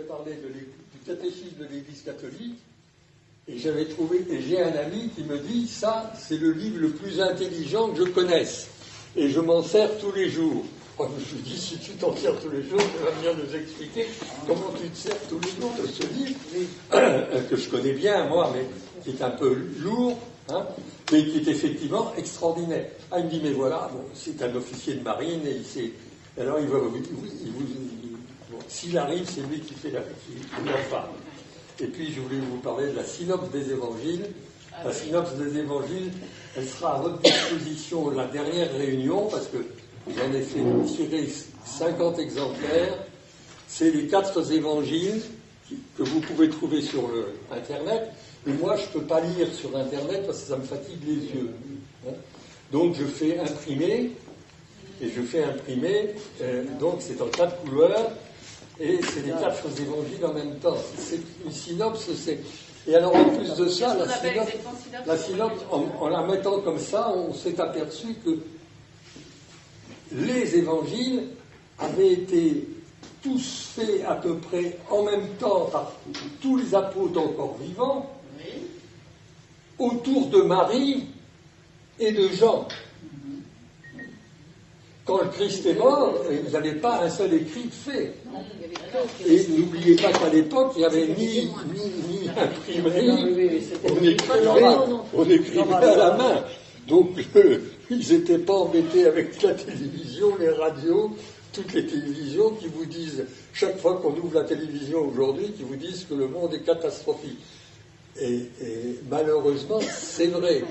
parler du catéchisme de l'Église catholique, et j'ai un ami qui me dit, ça, c'est le livre le plus intelligent que je connaisse, et je m'en sers tous les jours. Je me dis, si tu t'en sers tous les jours, tu vas venir nous expliquer comment tu te sers tous les jours de ce livre, que je connais bien, moi, mais qui est un peu lourd, hein, mais qui est effectivement extraordinaire. Ah, il me dit, mais voilà, bon, c'est un officier de marine, et alors il va bon, s'il arrive, c'est lui qui en parle. Et puis, je voulais vous parler de la synopse des évangiles. La synopse des évangiles, elle sera à votre disposition la dernière réunion, parce que j'en ai fait tirer 50 exemplaires. C'est les 4 évangiles que vous pouvez trouver sur Internet. Mais moi, je ne peux pas lire sur Internet parce que ça me fatigue les yeux. Donc, je fais imprimer. Donc c'est en 4 couleurs. Et c'est les 4 évangiles en même temps. C'est une synopse, Et alors, en plus de ça, la synopse, en la mettant comme ça, on s'est aperçu que les évangiles avaient été tous faits à peu près en même temps par tous les apôtres encore vivants, autour de Marie et de Jean. Quand le Christ est mort, il n'y avait pas un seul écrit fait. Et n'oubliez pas qu'à l'époque, il n'y avait ni imprimerie, on écrivait à la main. Donc, ils n'étaient pas embêtés avec la télévision, les radios, toutes les télévisions qui vous disent, chaque fois qu'on ouvre la télévision aujourd'hui, qui vous disent que le monde est catastrophique. Et malheureusement, c'est vrai.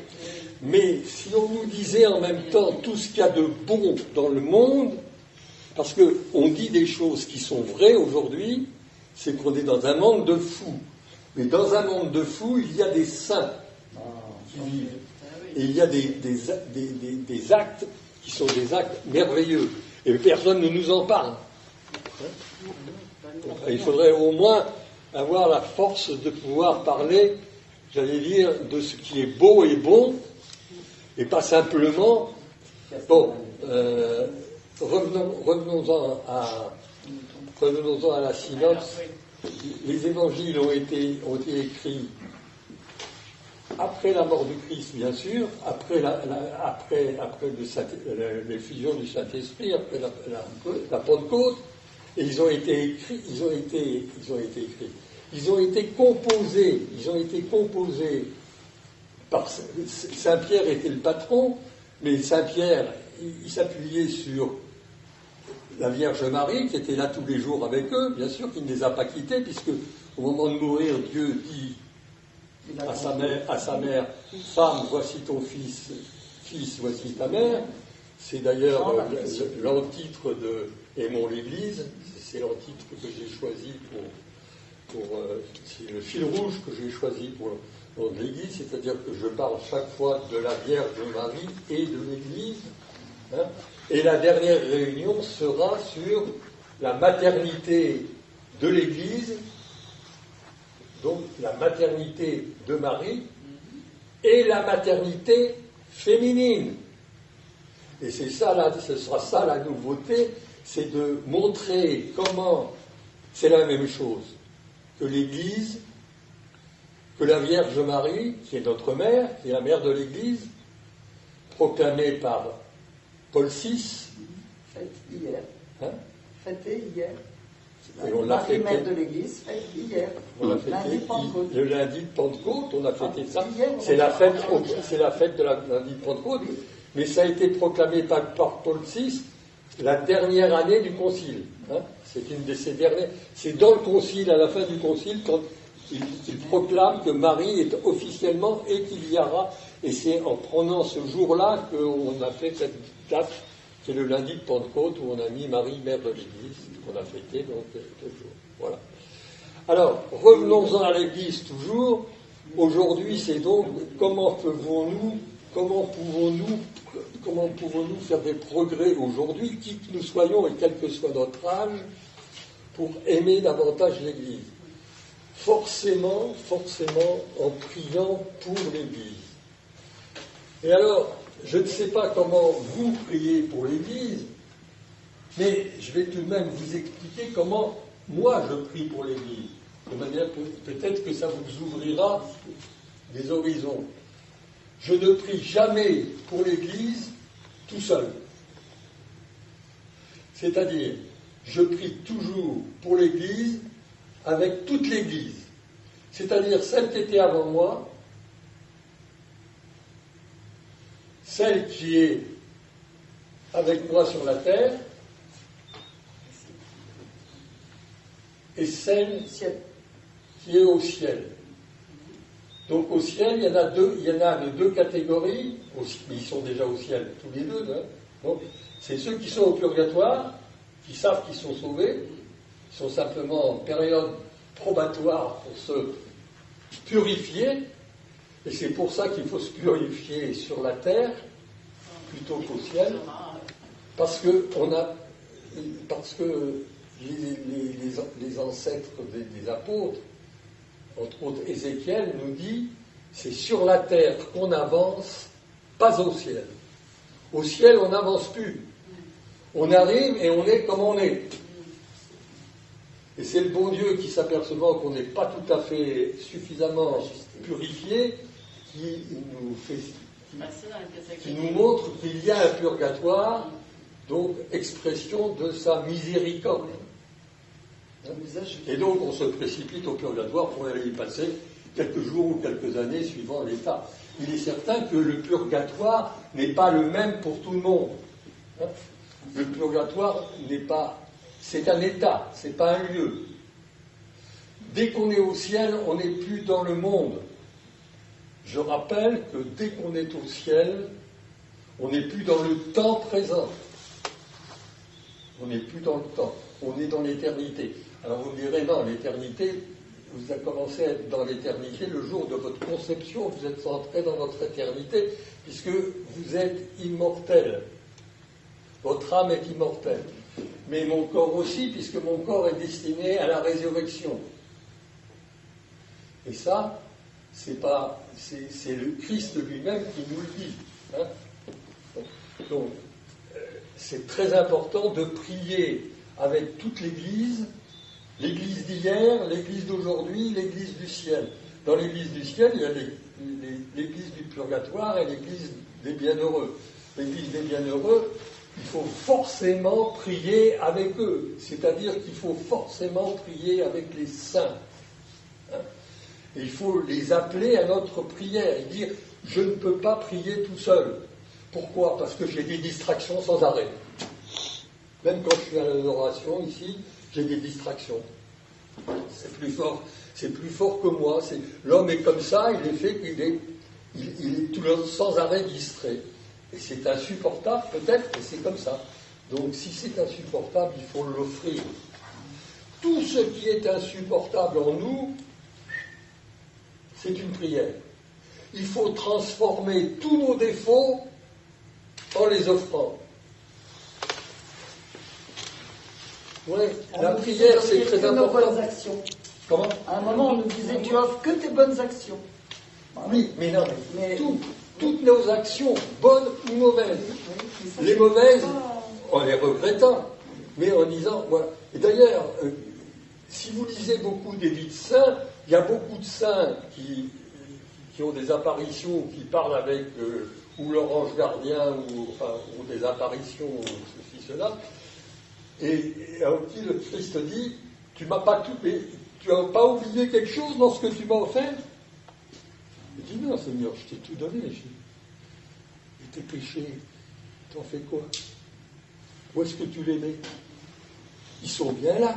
Mais si on nous disait en même temps tout ce qu'il y a de bon dans le monde, parce qu'on dit des choses qui sont vraies aujourd'hui, c'est qu'on est dans un monde de fous. Mais dans un monde de fous, il y a des saints qui vivent. Et il y a des actes qui sont des actes merveilleux. Et personne ne nous en parle. Il faudrait au moins avoir la force de pouvoir parler, j'allais dire, de ce qui est beau et bon, et pas simplement... Bon, revenons-en à la synopse. Les évangiles ont été écrits après la mort du Christ, bien sûr, après l'effusion du Saint-Esprit, après la Pentecôte, et ils ont été composés par Saint-Pierre était le patron, mais Saint-Pierre, il s'appuyait sur la Vierge Marie, qui était là tous les jours avec eux, bien sûr, qui ne les a pas quittés, puisque au moment de mourir, Dieu dit à sa mère, femme, voici ton fils, fils, voici ta mère. C'est d'ailleurs l'antitre de Aimons l'Église, c'est l'antitre que j'ai choisi c'est le fil rouge que j'ai choisi pour l'Église, c'est-à-dire que je parle chaque fois de la Vierge Marie et de l'Église. Hein, et la dernière réunion sera sur la maternité de l'Église, donc la maternité de Marie et la maternité féminine. Et ce sera ça la nouveauté, c'est de montrer comment c'est la même chose que l'Église, que la Vierge Marie, qui est notre mère, qui est la mère de l'Église, proclamée par Paul VI. Fête hier. Hein? Fêtée hier. Et on l'a fêté. Mère de l'Église, fête hier. On l'a fêté le lundi de Pentecôte, on a fêté ça. C'est la fête de la lundi de Pentecôte, mais ça a été proclamé par Paul VI la dernière année du Concile. Hein? C'est une de ces dernières. C'est dans le Concile, à la fin du Concile, quand il proclame que Marie est officiellement et qu'il y aura. Et c'est en prenant ce jour-là qu'on a fait cette date, qui est le lundi de Pentecôte, où on a mis Marie, mère de l'Église, qu'on a fêté donc quelques jours. Voilà. Alors, revenons-en à l'Église toujours. Aujourd'hui, c'est donc comment pouvons-nous faire des progrès aujourd'hui, qui que nous soyons et quel que soit notre âge, pour aimer davantage l'Église. Forcément en priant pour l'Église. Et alors, je ne sais pas comment vous priez pour l'Église, Mais je vais tout de même vous expliquer comment moi je prie pour l'Église. De manière peut-être que ça vous ouvrira des horizons. Je ne prie jamais pour l'Église tout seul. C'est-à-dire, je prie toujours pour l'Église avec toute l'Église. C'est-à-dire celle qui était avant moi, celle qui est avec moi sur la terre, et celle qui est au ciel. Donc au ciel, il y en a de deux catégories, mais ils sont déjà au ciel tous les deux. Hein. Donc, c'est ceux qui sont au purgatoire, qui savent qu'ils sont sauvés, qui sont simplement en période probatoire pour se purifier, et c'est pour ça qu'il faut se purifier sur la terre plutôt qu'au ciel, parce que les ancêtres des apôtres, entre autres Ézéchiel, nous dit c'est sur la terre qu'on avance, pas au ciel. Au ciel, on n'avance plus. On arrive et on est comme on est. Et c'est le bon Dieu qui, s'apercevant qu'on n'est pas tout à fait suffisamment purifié, qui nous montre qu'il y a un purgatoire, donc expression de sa miséricorde. Et donc on se précipite au purgatoire pour aller y passer quelques jours ou quelques années suivant l'état. Il est certain que le purgatoire n'est pas le même pour tout le monde. Le purgatoire n'est pas... C'est un état, c'est pas un lieu. Dès qu'on est au ciel, on n'est plus dans le monde. Je rappelle que dès qu'on est au ciel, on n'est plus dans le temps présent. On n'est plus dans le temps, on est dans l'éternité. Alors vous me direz, non, l'éternité, vous avez commencé à être dans l'éternité le jour de votre conception, vous êtes entré dans votre éternité, puisque vous êtes immortel. Votre âme est immortelle. Mais mon corps aussi, puisque mon corps est destiné à la résurrection. Et ça, c'est le Christ lui-même qui nous le dit. Hein. Donc, c'est très important de prier avec toute l'Église, l'Église d'hier, l'Église d'aujourd'hui, l'Église du ciel. Dans l'Église du ciel, il y a l'Église du purgatoire et l'Église des bienheureux. L'Église des bienheureux, il faut forcément prier avec eux, c'est-à-dire qu'il faut forcément prier avec les saints. Hein. Et il faut les appeler à notre prière et dire « je ne peux pas prier tout seul ». Pourquoi ? Parce que j'ai des distractions sans arrêt. Même quand je suis à l'adoration ici, j'ai des distractions. C'est plus fort que moi. L'homme est comme ça, il est fait qu'il est tout le temps sans arrêt distrait. Et c'est insupportable peut-être, mais c'est comme ça. Donc si c'est insupportable, il faut l'offrir. Tout ce qui est insupportable en nous, c'est une prière. Il faut transformer tous nos défauts en les offrant. Oui, la prière, c'est très important. Nos bonnes actions. Comment ? À un moment, on nous disait, tu offres que tes bonnes actions. Oui, mais non, toutes nos actions, bonnes ou mauvaises. Oui, les mauvaises, en les regrettant, mais en disant, voilà. Et d'ailleurs, si vous lisez beaucoup des vies de saints, il y a beaucoup de saints qui ont des apparitions, qui parlent avec ou leur ange gardien, ou des apparitions, ou ceci, cela, et à qui le Christ dit, tu n'as pas oublié quelque chose dans ce que tu m'as offert ? Il dit, non Seigneur, je t'ai tout donné, et tes péchés, t'en fais quoi ? Où est-ce que tu les mets ? Ils sont bien là,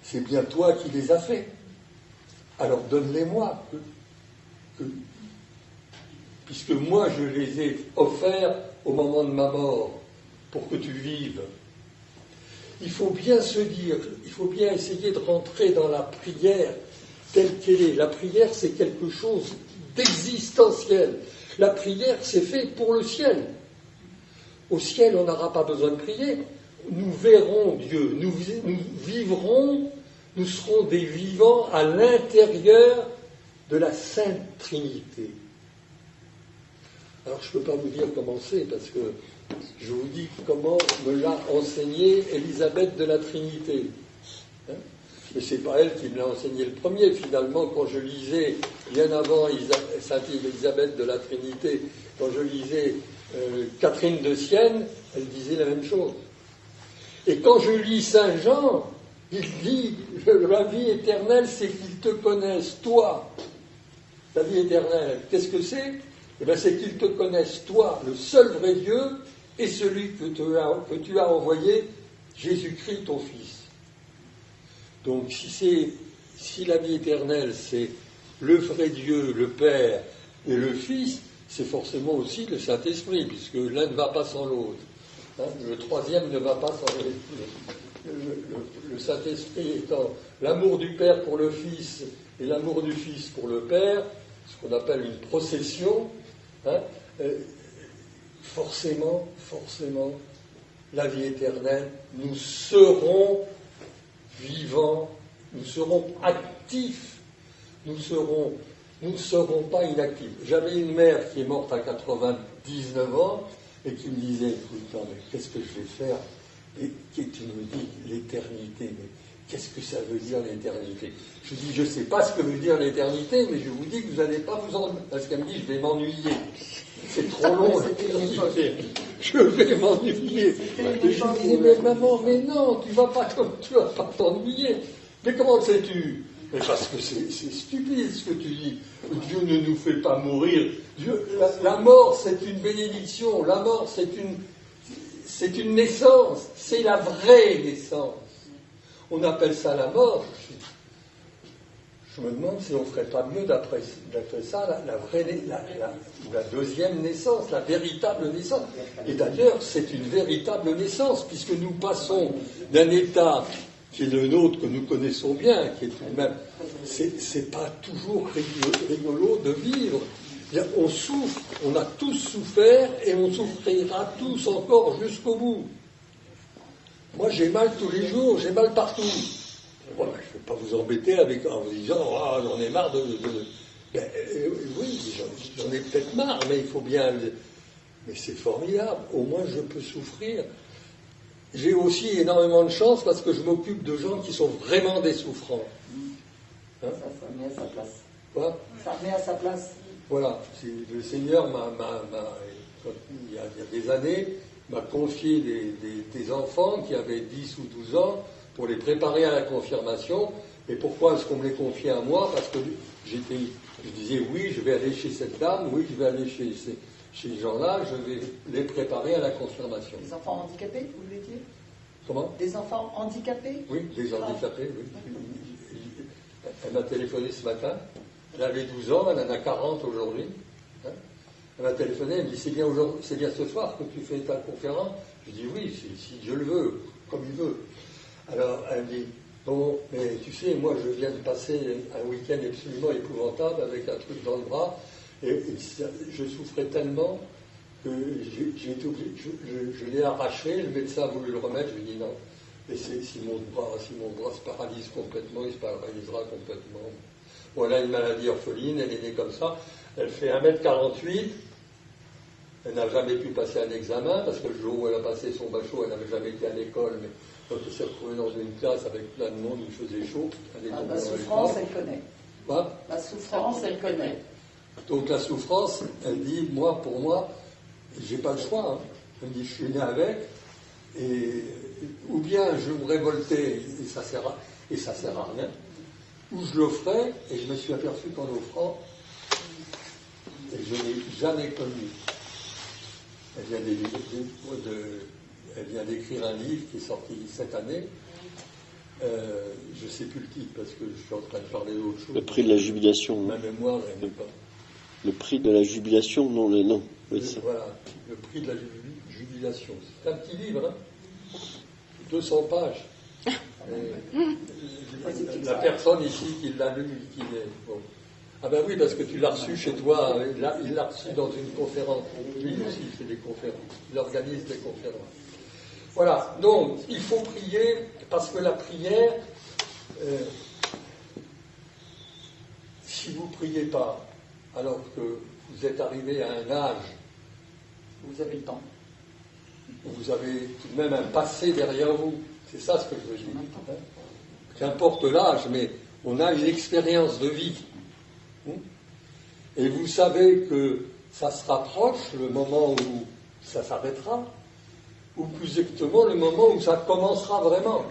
c'est bien toi qui les as faits, alors donne-les-moi, puisque moi je les ai offerts au moment de ma mort, pour que tu vives. Il faut bien se dire, il faut bien essayer de rentrer dans la prière telle qu'elle est. La prière, c'est quelque chose d'existentiel. La prière, c'est fait pour le ciel. Au ciel, on n'aura pas besoin de prier. Nous verrons Dieu, nous vivrons, nous serons des vivants à l'intérieur de la Sainte Trinité. Alors, je ne peux pas vous dire comment c'est, parce que Je vous dis comment me l'a enseigné Élisabeth de la Trinité. Hein, mais c'est pas elle qui me l'a enseigné le premier. Finalement, quand je lisais, bien avant Sainte Élisabeth de la Trinité, quand je lisais Catherine de Sienne, elle disait la même chose. Et quand je lis Saint Jean, il dit, la vie éternelle, c'est qu'ils te connaissent, toi. La vie éternelle, qu'est-ce que c'est? Eh bien, c'est qu'ils te connaissent, toi, le seul vrai Dieu, et celui que tu as envoyé, Jésus-Christ, ton Fils. Donc, si la vie éternelle, c'est le vrai Dieu, le Père et le Fils, c'est forcément aussi le Saint-Esprit, puisque l'un ne va pas sans l'autre. Hein, le troisième ne va pas sans le Saint-Esprit étant l'amour du Père pour le Fils et l'amour du Fils pour le Père, ce qu'on appelle une procession, hein, forcément, la vie éternelle, nous serons vivants, nous serons actifs, nous ne serons pas inactifs. J'avais une mère qui est morte à 99 ans et qui me disait, écoute, non, mais qu'est-ce que je vais faire? Et tu me dis l'éternité, mais qu'est-ce que ça veut dire l'éternité? Je dis, je ne sais pas ce que veut dire l'éternité, mais je vous dis que vous n'allez pas vous en... Parce qu'elle me dit, je vais m'ennuyer. C'est trop long, l'éternité. Je vais m'ennuyer. Et je lui dis, mais maman, mais non, tu vas pas t'ennuyer. Mais comment sais-tu? Mais parce que c'est stupide ce que tu dis. Dieu ne nous fait pas mourir. La mort, c'est une bénédiction. La mort, c'est une naissance. C'est la vraie naissance. On appelle ça la mort. Je me demande si on ne ferait pas mieux d'après ça la deuxième naissance, la véritable naissance. Et d'ailleurs, c'est une véritable naissance, puisque nous passons d'un état qui est le nôtre, que nous connaissons bien, qui est tout de même... C'est pas toujours rigolo de vivre. On souffre, on a tous souffert, et on souffrira tous encore jusqu'au bout. Moi, j'ai mal tous les jours, j'ai mal partout. Bon, je ne vais pas vous embêter en vous disant « Ah, j'en ai marre de... » oui, j'en ai peut-être marre, mais il faut bien... Mais c'est formidable, au moins je peux souffrir. J'ai aussi énormément de chance parce que je m'occupe de gens qui sont vraiment des souffrants. Hein? Ça met à sa place. Quoi? Ça met à sa place. Voilà, le Seigneur il y a des années, m'a confié des enfants qui avaient 10 ou 12 ans pour les préparer à la confirmation. Et pourquoi est-ce qu'on me les confiait à moi? Parce que je disais, oui, je vais aller chez cette dame, oui, je vais aller chez ces gens-là, je vais les préparer à la confirmation. Des enfants handicapés, vous voulez dire? Comment? Des enfants handicapés? Oui, des handicapés, oui. Elle m'a téléphoné ce matin, elle avait 12 ans, elle en a 40 aujourd'hui. Hein, elle m'a téléphoné, elle me dit, c'est bien ce soir que tu fais ta conférence? Je dis, oui, si je le veux, comme il veut. Alors, elle me dit, bon, mais tu sais, moi, je viens de passer un week-end absolument épouvantable avec un truc dans le bras, et je souffrais tellement que je l'ai arraché, le médecin a voulu le remettre, je lui ai dit non. Et si mon bras se paralyse complètement, il se paralysera complètement. Bon, elle a une maladie orpheline, elle est née comme ça, elle fait 1m48, elle n'a jamais pu passer un examen, parce que le jour où elle a passé son bachot, elle n'avait jamais été à l'école, mais quand elle s'est retrouvée dans une classe avec plein de monde, il faisait chaud. La souffrance, elle connaît. Quoi? La souffrance, elle connaît. Donc la souffrance, elle dit, pour moi, j'ai pas le choix. Hein. Elle dit, je suis né avec, et ou bien je me révoltais, et ça sert à rien, ou je l'offrais, et je me suis aperçu qu'en l'offrant, et je n'ai jamais connu. Elle vient d'écrire un livre qui est sorti cette année. Je ne sais plus le titre parce que je suis en train de parler d'autre chose. Le prix de la jubilation. Ma mémoire n'est pas. Le prix de la jubilation, non. Oui, voilà, le prix de la jubilation. C'est un petit livre, hein, 200 pages. La personne ici qui l'a lu, bon. Ah ben oui, parce que tu l'as reçu chez toi, il l'a reçu dans une conférence. Lui aussi, il fait des conférences. Il organise des conférences. Voilà, donc, il faut prier, parce que la prière, si vous ne priez pas, alors que vous êtes arrivé à un âge, vous avez le temps. vous avez tout de même un passé derrière vous. C'est ça ce que je veux dire. Qu'importe l'âge, mais on a une expérience de vie. Et vous savez que ça se rapproche, le moment où ça s'arrêtera, ou plus exactement le moment où ça commencera vraiment.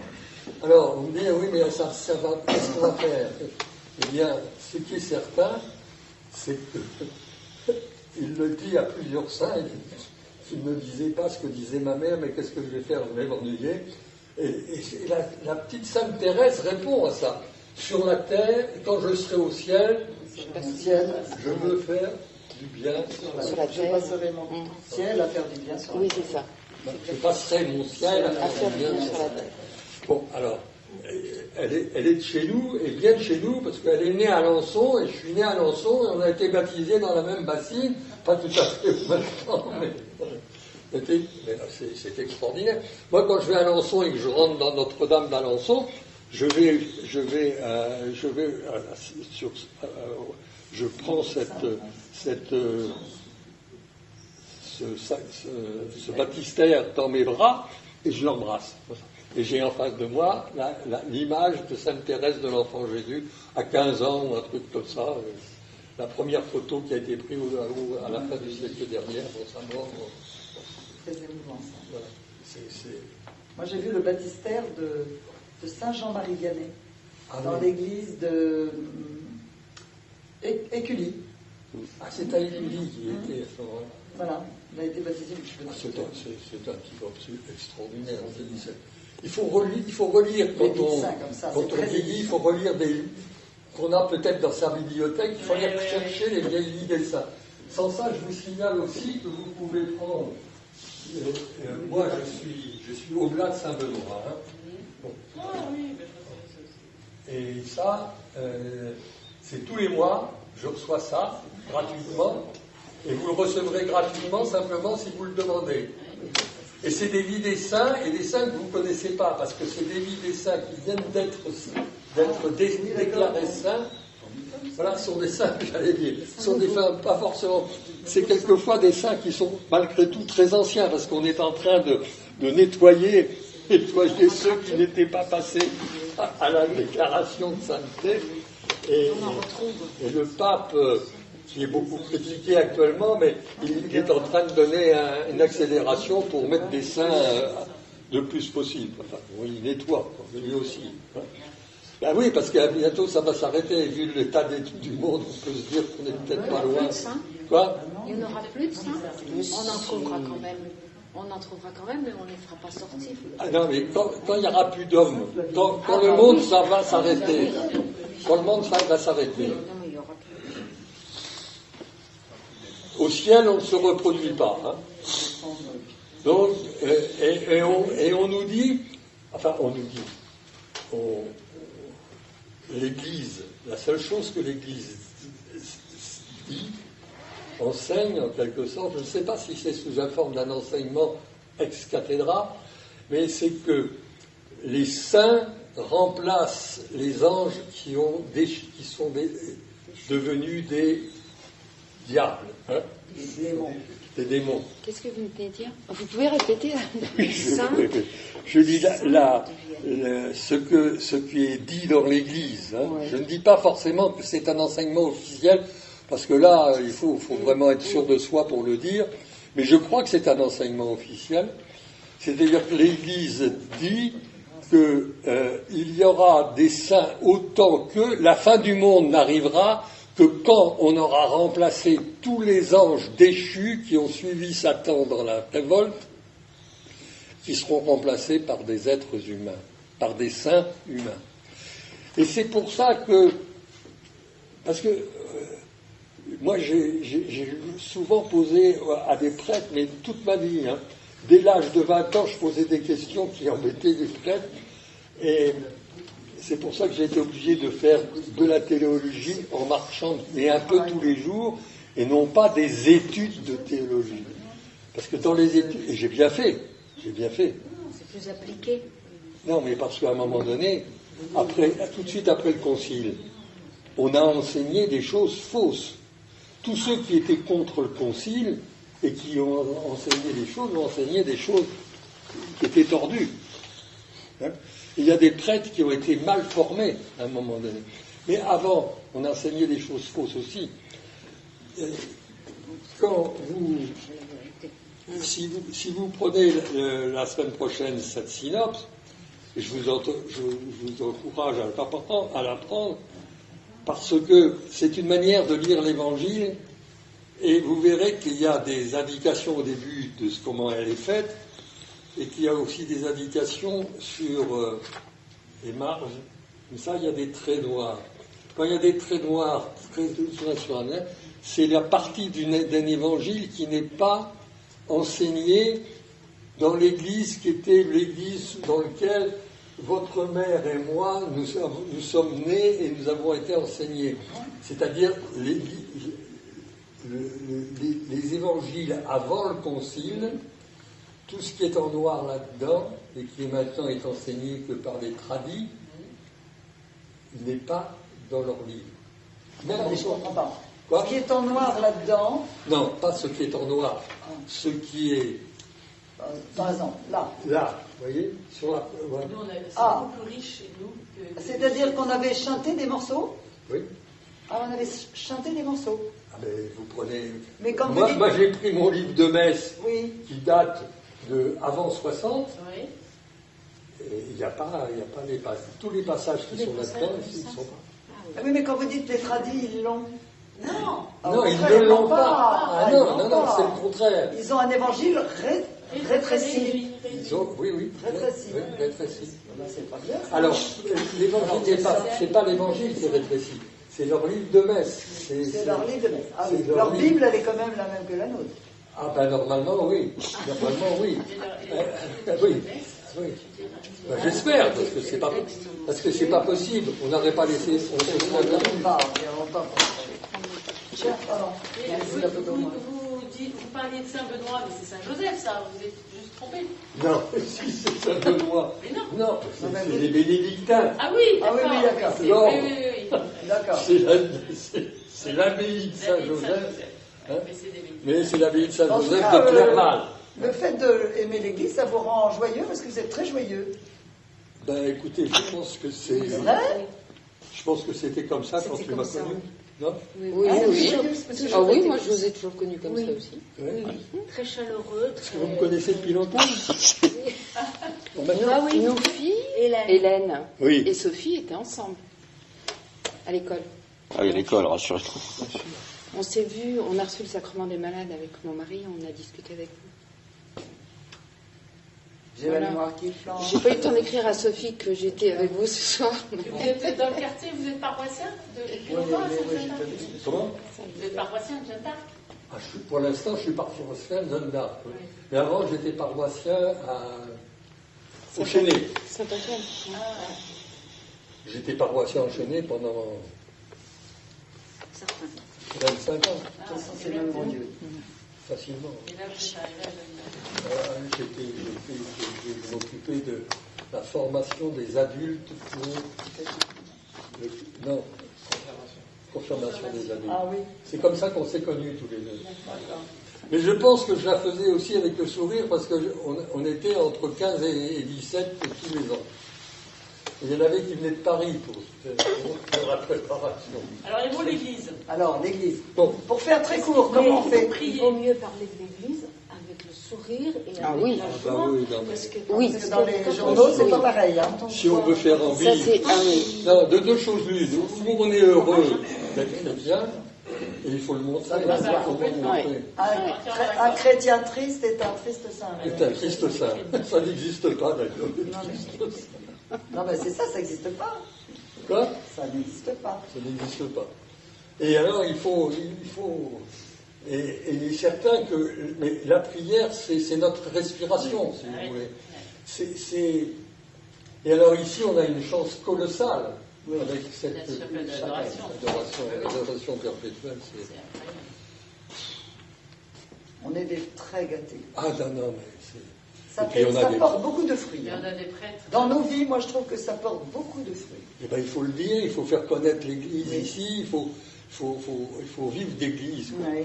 Alors, on me dit, oui, mais ça va, qu'est-ce qu'on va faire? Eh bien, ce qui est certain, c'est que, il le dit à plusieurs saints, qui ne me disaient pas ce que disait ma mère, mais qu'est-ce que je vais faire? Je vais m'ennuyer. Et la petite Sainte Thérèse répond à ça. Sur la terre, quand je serai au ciel, je veux faire du bien sur la terre. Je passerai mon ciel à faire du bien sur la terre. Oui, c'est ça. Je passerai mon ciel à faire du bien sur la terre. Bon, alors, elle est de chez nous, et bien de chez nous, parce qu'elle est née à Alençon, et je suis né à Alençon, et on a été baptisés dans la même bassine, pas tout à fait maintenant, mais c'est extraordinaire. Moi, quand je vais à Alençon et que je rentre dans Notre-Dame d'Alençon, je prends ce baptistère dans mes bras et je l'embrasse. Et j'ai en face de moi l'image de Sainte Thérèse de l'Enfant Jésus à 15 ans ou un truc comme ça. La première photo qui a été prise à la fin du siècle dernier, avant sa mort. Très émouvant ça. Voilà. Moi j'ai vu le baptistère de Saint Jean-Marie Vianney dans oui. l'église de Écully. Ah, c'est à Écully qui était à ce moment-là. Voilà, il a été baptisé. C'est un type absolument extraordinaire. Il faut relire quand on vieillit, il faut relire qu'on a peut-être dans sa bibliothèque, il faut aller chercher les vieilles des saints. Sans ça, je vous signale aussi que vous pouvez prendre. Moi, je suis au-delà de Saint-Benoît. Hein. Bon. Et ça, c'est tous les mois, je reçois ça gratuitement, et vous le recevrez gratuitement simplement si vous le demandez. Et c'est des vies des saints, et des saints que vous ne connaissez pas, parce que c'est des vies des saints qui viennent d'être déclarés saints. Voilà, ce sont des saints, j'allais dire. Ce sont des saints, pas forcément. C'est quelquefois des saints qui sont malgré tout très anciens, parce qu'on est en train de nettoyer ceux qui n'étaient pas passés à la déclaration de sainteté. Et le pape, qui est beaucoup critiqué actuellement, mais il est en train de donner une accélération pour mettre des saints le plus possible. Enfin, il nettoie, lui aussi. Hein. Ben oui, parce que bientôt ça va s'arrêter. Vu l'état du monde, on peut se dire qu'on est peut-être pas loin. Quoi? Il n'y en aura plus de saints. On en trouvera quand même. On en trouvera quand même, mais on ne les fera pas sortir. Ah non, mais quand il n'y aura plus d'hommes, quand le monde ça va s'arrêter, quand le monde ça va s'arrêter. Au ciel, on ne se reproduit pas. Hein. Donc, et on nous dit, l'Église, la seule chose que l'Église dit, enseigne en quelque sorte, je ne sais pas si c'est sous la forme d'un enseignement ex cathedra, mais c'est que les saints remplacent les anges qui sont devenus des diables, hein, des démons. Qu'est-ce que vous venez de dire? Vous pouvez répéter? Je dis ce qui est dit dans l'Église. Hein. Ouais. Je ne dis pas forcément que c'est un enseignement officiel, parce que là, il faut vraiment être sûr de soi pour le dire, mais je crois que c'est un enseignement officiel. C'est-à-dire que l'Église dit qu'il y aura des saints autant que la fin du monde n'arrivera que quand on aura remplacé tous les anges déchus qui ont suivi Satan dans la révolte, qui seront remplacés par des êtres humains, par des saints humains. Et c'est pour ça que, parce que moi j'ai souvent posé à des prêtres, mais toute ma vie, hein, dès l'âge de 20 ans, je posais des questions qui embêtaient les prêtres, et c'est pour ça que j'ai été obligé de faire de la théologie en marchant, mais un peu tous les jours, et non pas des études de théologie. Parce que dans les études, et j'ai bien fait. C'est plus appliqué. Non, mais parce qu'à un moment donné, tout de suite après le concile, on a enseigné des choses fausses. Tous ceux qui étaient contre le concile et qui ont enseigné des choses qui étaient tordues. Hein. Il y a des prêtres qui ont été mal formés à un moment donné. Mais avant, on enseignait des choses fausses aussi. Quand vous, si vous prenez la semaine prochaine cette synopse, et je vous encourage à l'apprendre, parce que c'est une manière de lire l'Évangile, et vous verrez qu'il y a des indications au début de comment elle est faite, et qu'il y a aussi des indications sur les marges. Mais ça, il y a des traits noirs. Quand il y a des traits noirs très sur un net, c'est la partie d'un évangile qui n'est pas enseigné dans l'église qui était l'église dans laquelle votre mère et moi, nous sommes nés et nous avons été enseignés. C'est-à-dire les évangiles avant le concile, tout ce qui est en noir là-dedans, et qui maintenant est enseigné que par les tradis, n'est pas dans leur livre. Non, mais je ne comprends pas. Quoi? Ce qui est en noir là-dedans. Non, pas ce qui est en noir. Ce qui est. Par exemple, là. Là, vous voyez sur la, voilà. Nous, c'est beaucoup plus riche chez nous. C'est-à-dire qu'on avait chanté des morceaux? Oui. Ah, on avait chanté des morceaux. Ah ben, vous prenez. Mais comme moi, vous dites... moi, j'ai pris mon livre de messe Oui. qui date de avant 60. Oui. Et il n'y a pas les passages. Tous les passages qui sont là-dedans, ils ne sont pas. Ah oui, mais quand vous dites les tradis, ils l'ont. Non. Non, ils ne l'ont pas. Ah non, c'est le contraire. Ils ont un évangile rétréci. Oui, Rétréci. Oui, rétréci. Ben, c'est pas bien. Alors, l'évangile, c'est pas l'évangile qui est rétréci, c'est leur livre de messe. C'est leur livre de messe. Ah oui. c'est Leur Bible, elle est quand même la même que la nôtre. Ah ben normalement, oui. Normalement, oui. Oui. Oui. Ben, j'espère, parce que c'est pas possible. On n'aurait pas laissé. Il y a longtemps. Pardon. Vous parliez de Saint-Benoît, mais c'est Saint-Joseph, ça. Vous êtes juste trompé. Non, si c'est Saint-Benoît. Mais non. Non, c'est les bénédictins. Ah oui, Ah oui, d'accord. d'accord. Oui. D'accord. C'est l'abbaye de Saint-Joseph. Hein, Mais c'est des bénédictins. mais c'est l'abbaye de Saint-Joseph En tout cas, de Clerval. Le fait d'aimer l'Église, ça vous rend joyeux parce que vous êtes très joyeux. Ben écoutez, je pense que c'est. C'est vrai? Je pense que c'était comme ça quand tu m'as connu. Non? Oui, Ah, oui. parce que Ah oui, moi je vous ai toujours connu comme ça aussi. Ouais. Très chaleureux. Parce que vous me connaissez depuis longtemps. Bon, maintenant, Ah oui, nos filles, Hélène Oui. et Sophie étaient ensemble à l'école. Ah oui, l'école, rassurez-vous. On s'est vus, on a reçu le sacrement des malades avec mon mari, on a discuté avec vous. J'ai la mémoire qui flanche. J'ai pas eu le temps d'écrire à Sophie que j'étais avec vous ce soir. Vous êtes dans le quartier, vous êtes paroissien depuis longtemps à Saint-Jean-d'Arc. Comment? Vous êtes paroissien de Jeanne d'Arc. Pour l'instant, je suis paroissien de Jeanne d'Arc. Oui. Mais avant, j'étais paroissien au Chênay. Saint-Antoine. J'étais paroissien au Chênay pendant 25 ans, De toute façon, c'est le même bon Dieu. facilement. Et là, vous êtes arrivé à Jeanne d'Arc. Je m'occupais de la formation des adultes pour. Non, confirmation des adultes. Ah oui. C'est comme ça qu'on s'est connus tous les deux. Mais je pense que je la faisais aussi avec le sourire parce qu'on était entre 15 et 17 tous les ans. Il y en avait qui venaient de Paris pour la préparation. Alors, les mots de l'église. Alors, l'Église. Bon. Pour faire très court, comment on fait? Il vaut mieux parler de l'Église avec le sourire et Ah avec oui. la Ah joie. bah oui, non, mais- Parce que, Oui. Parce que dans les journaux, c'est pas pareil. Hein. Si on veut faire Ça envie. c'est ah oui. Non, de deux choses l'une. Ou on est heureux d'être chrétien, et il faut le montrer. Ça doit se voir. Comment le montrer. Un chrétien triste est un triste saint. C'est un Christ saint. Ça n'existe pas d'ailleurs. Non, mais c'est ça, ça n'existe pas. Quoi? Ça n'existe pas. Ça n'existe pas. Et alors, il faut et il est certain que mais la prière, c'est notre respiration, si vous voulez. Et alors ici, on a une chance colossale avec cette Bien sûr, adoration perpétuelle. C'est incroyable. On est des très gâtés. Ah non, mais c'est... Ça, Et puis, on a ça des- porte beaucoup de fruits. Il y hein. en a des prêtres. Dans nos vies, moi, je trouve que ça porte beaucoup de fruits. Eh ben, il faut le dire, il faut faire connaître l'Église Oui. ici, il faut il faut vivre d'église. Quoi. Oui,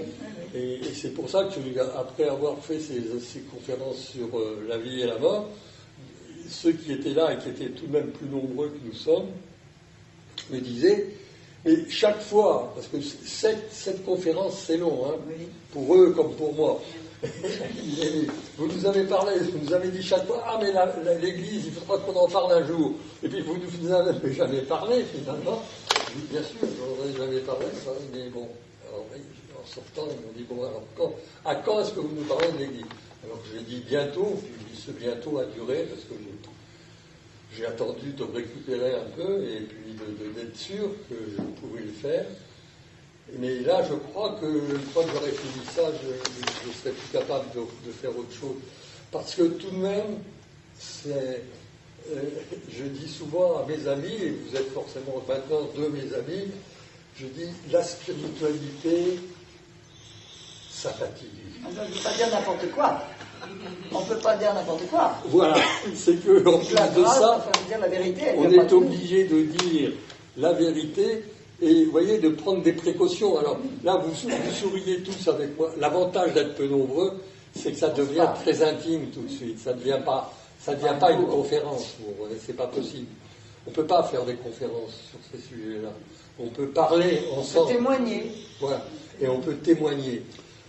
oui. Et c'est pour ça que, après avoir fait ces conférences sur la vie et la mort, ceux qui étaient là et qui étaient tout de même plus nombreux que nous sommes, me disaient, mais chaque fois, parce que cette conférence c'est long, hein, Oui. pour eux comme pour moi, vous nous avez parlé, vous nous avez dit chaque fois, ah mais l'église, il faudra qu'on en parle un jour, et puis vous nous avez jamais parlé finalement. Je dis, bien sûr, j'en ai jamais parlé, ça, mais bon, alors, en sortant, ils m'ont dit, bon alors à quand est-ce que vous nous parlez de l'église? Alors j'ai dit bientôt, puis ce bientôt a duré, parce que j'ai attendu de récupérer un peu et puis d'être sûr que je pouvais le faire. Mais là, je crois que une fois que j'aurai fini ça, je serai plus capable de faire autre chose. Parce que tout de même, je dis souvent à mes amis, et vous êtes forcément maintenant de mes amis, je dis la spiritualité, ça fatigue. On ne peut pas dire n'importe quoi. On ne peut pas dire n'importe quoi. Voilà, c'est que en plus La de grâce, ça, enfin, dire la vérité, elle on vient pas est de nous. obligé de dire la vérité et, vous voyez, de prendre des précautions. Alors là, vous souriez tous avec moi. L'avantage d'être peu nombreux, c'est que ça devient très intime tout de suite. Ça devient pas une conférence. Bon, c'est pas possible. On ne peut pas faire des conférences sur ces sujets-là. On peut parler On ensemble. peut témoigner. Voilà. Et on peut témoigner.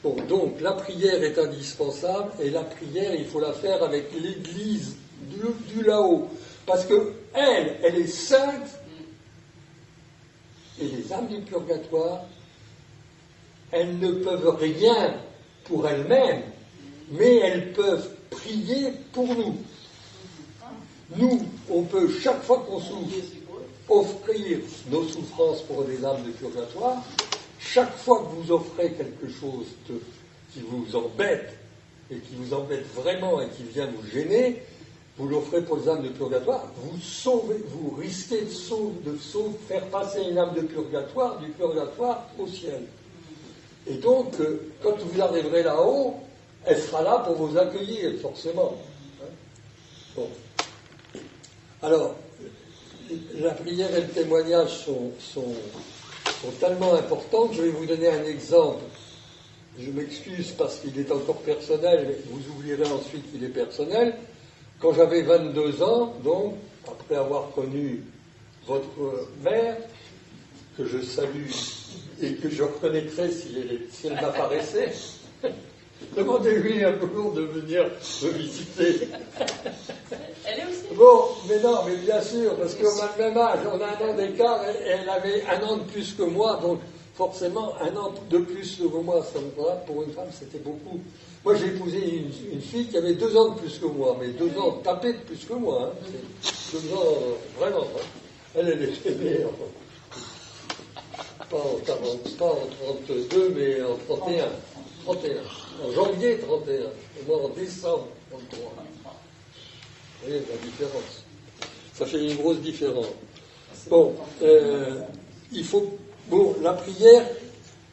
Bon, donc la prière est indispensable et la prière, il faut la faire avec l'Église du là-haut. Parce que elle est sainte et les âmes du purgatoire, elles ne peuvent rien pour elles-mêmes, mais elles peuvent prier pour nous. Nous, on peut, chaque fois qu'on souffre, offrir nos souffrances pour des âmes de purgatoire. Chaque fois que vous offrez quelque chose qui vous embête, et qui vous embête vraiment et qui vient vous gêner, vous l'offrez pour les âmes de purgatoire, vous risquez de faire passer une âme de purgatoire du purgatoire au ciel. Et donc, quand vous arriverez là-haut, elle sera là pour vous accueillir, forcément. Hein? Bon. Alors, la prière et le témoignage sont tellement importants que je vais vous donner un exemple. Je m'excuse parce qu'il est encore personnel, mais vous oublierez ensuite qu'il est personnel. Quand j'avais 22 ans, donc, après avoir connu votre mère, que je salue et que je reconnaîtrais si elle m'apparaissait, demandez-lui un jour de venir me visiter. Elle est aussi. Bon, mais non, mais bien sûr, parce qu'on a le même âge, on a un an d'écart, et elle avait un an de plus que moi, donc forcément, un an de plus que moi, ça me va, pour une femme, c'était beaucoup. Moi, j'ai épousé une fille qui avait 2 ans de plus que moi, mais 2 ans tapés de plus que moi. Hein. C'est 2 ans, vraiment. Hein. Elle était née pas en 32, mais en 31. En janvier 31. Et moi, en décembre 33. Vous voyez la différence. Ça fait une grosse différence. Bon, il faut... Bon, la prière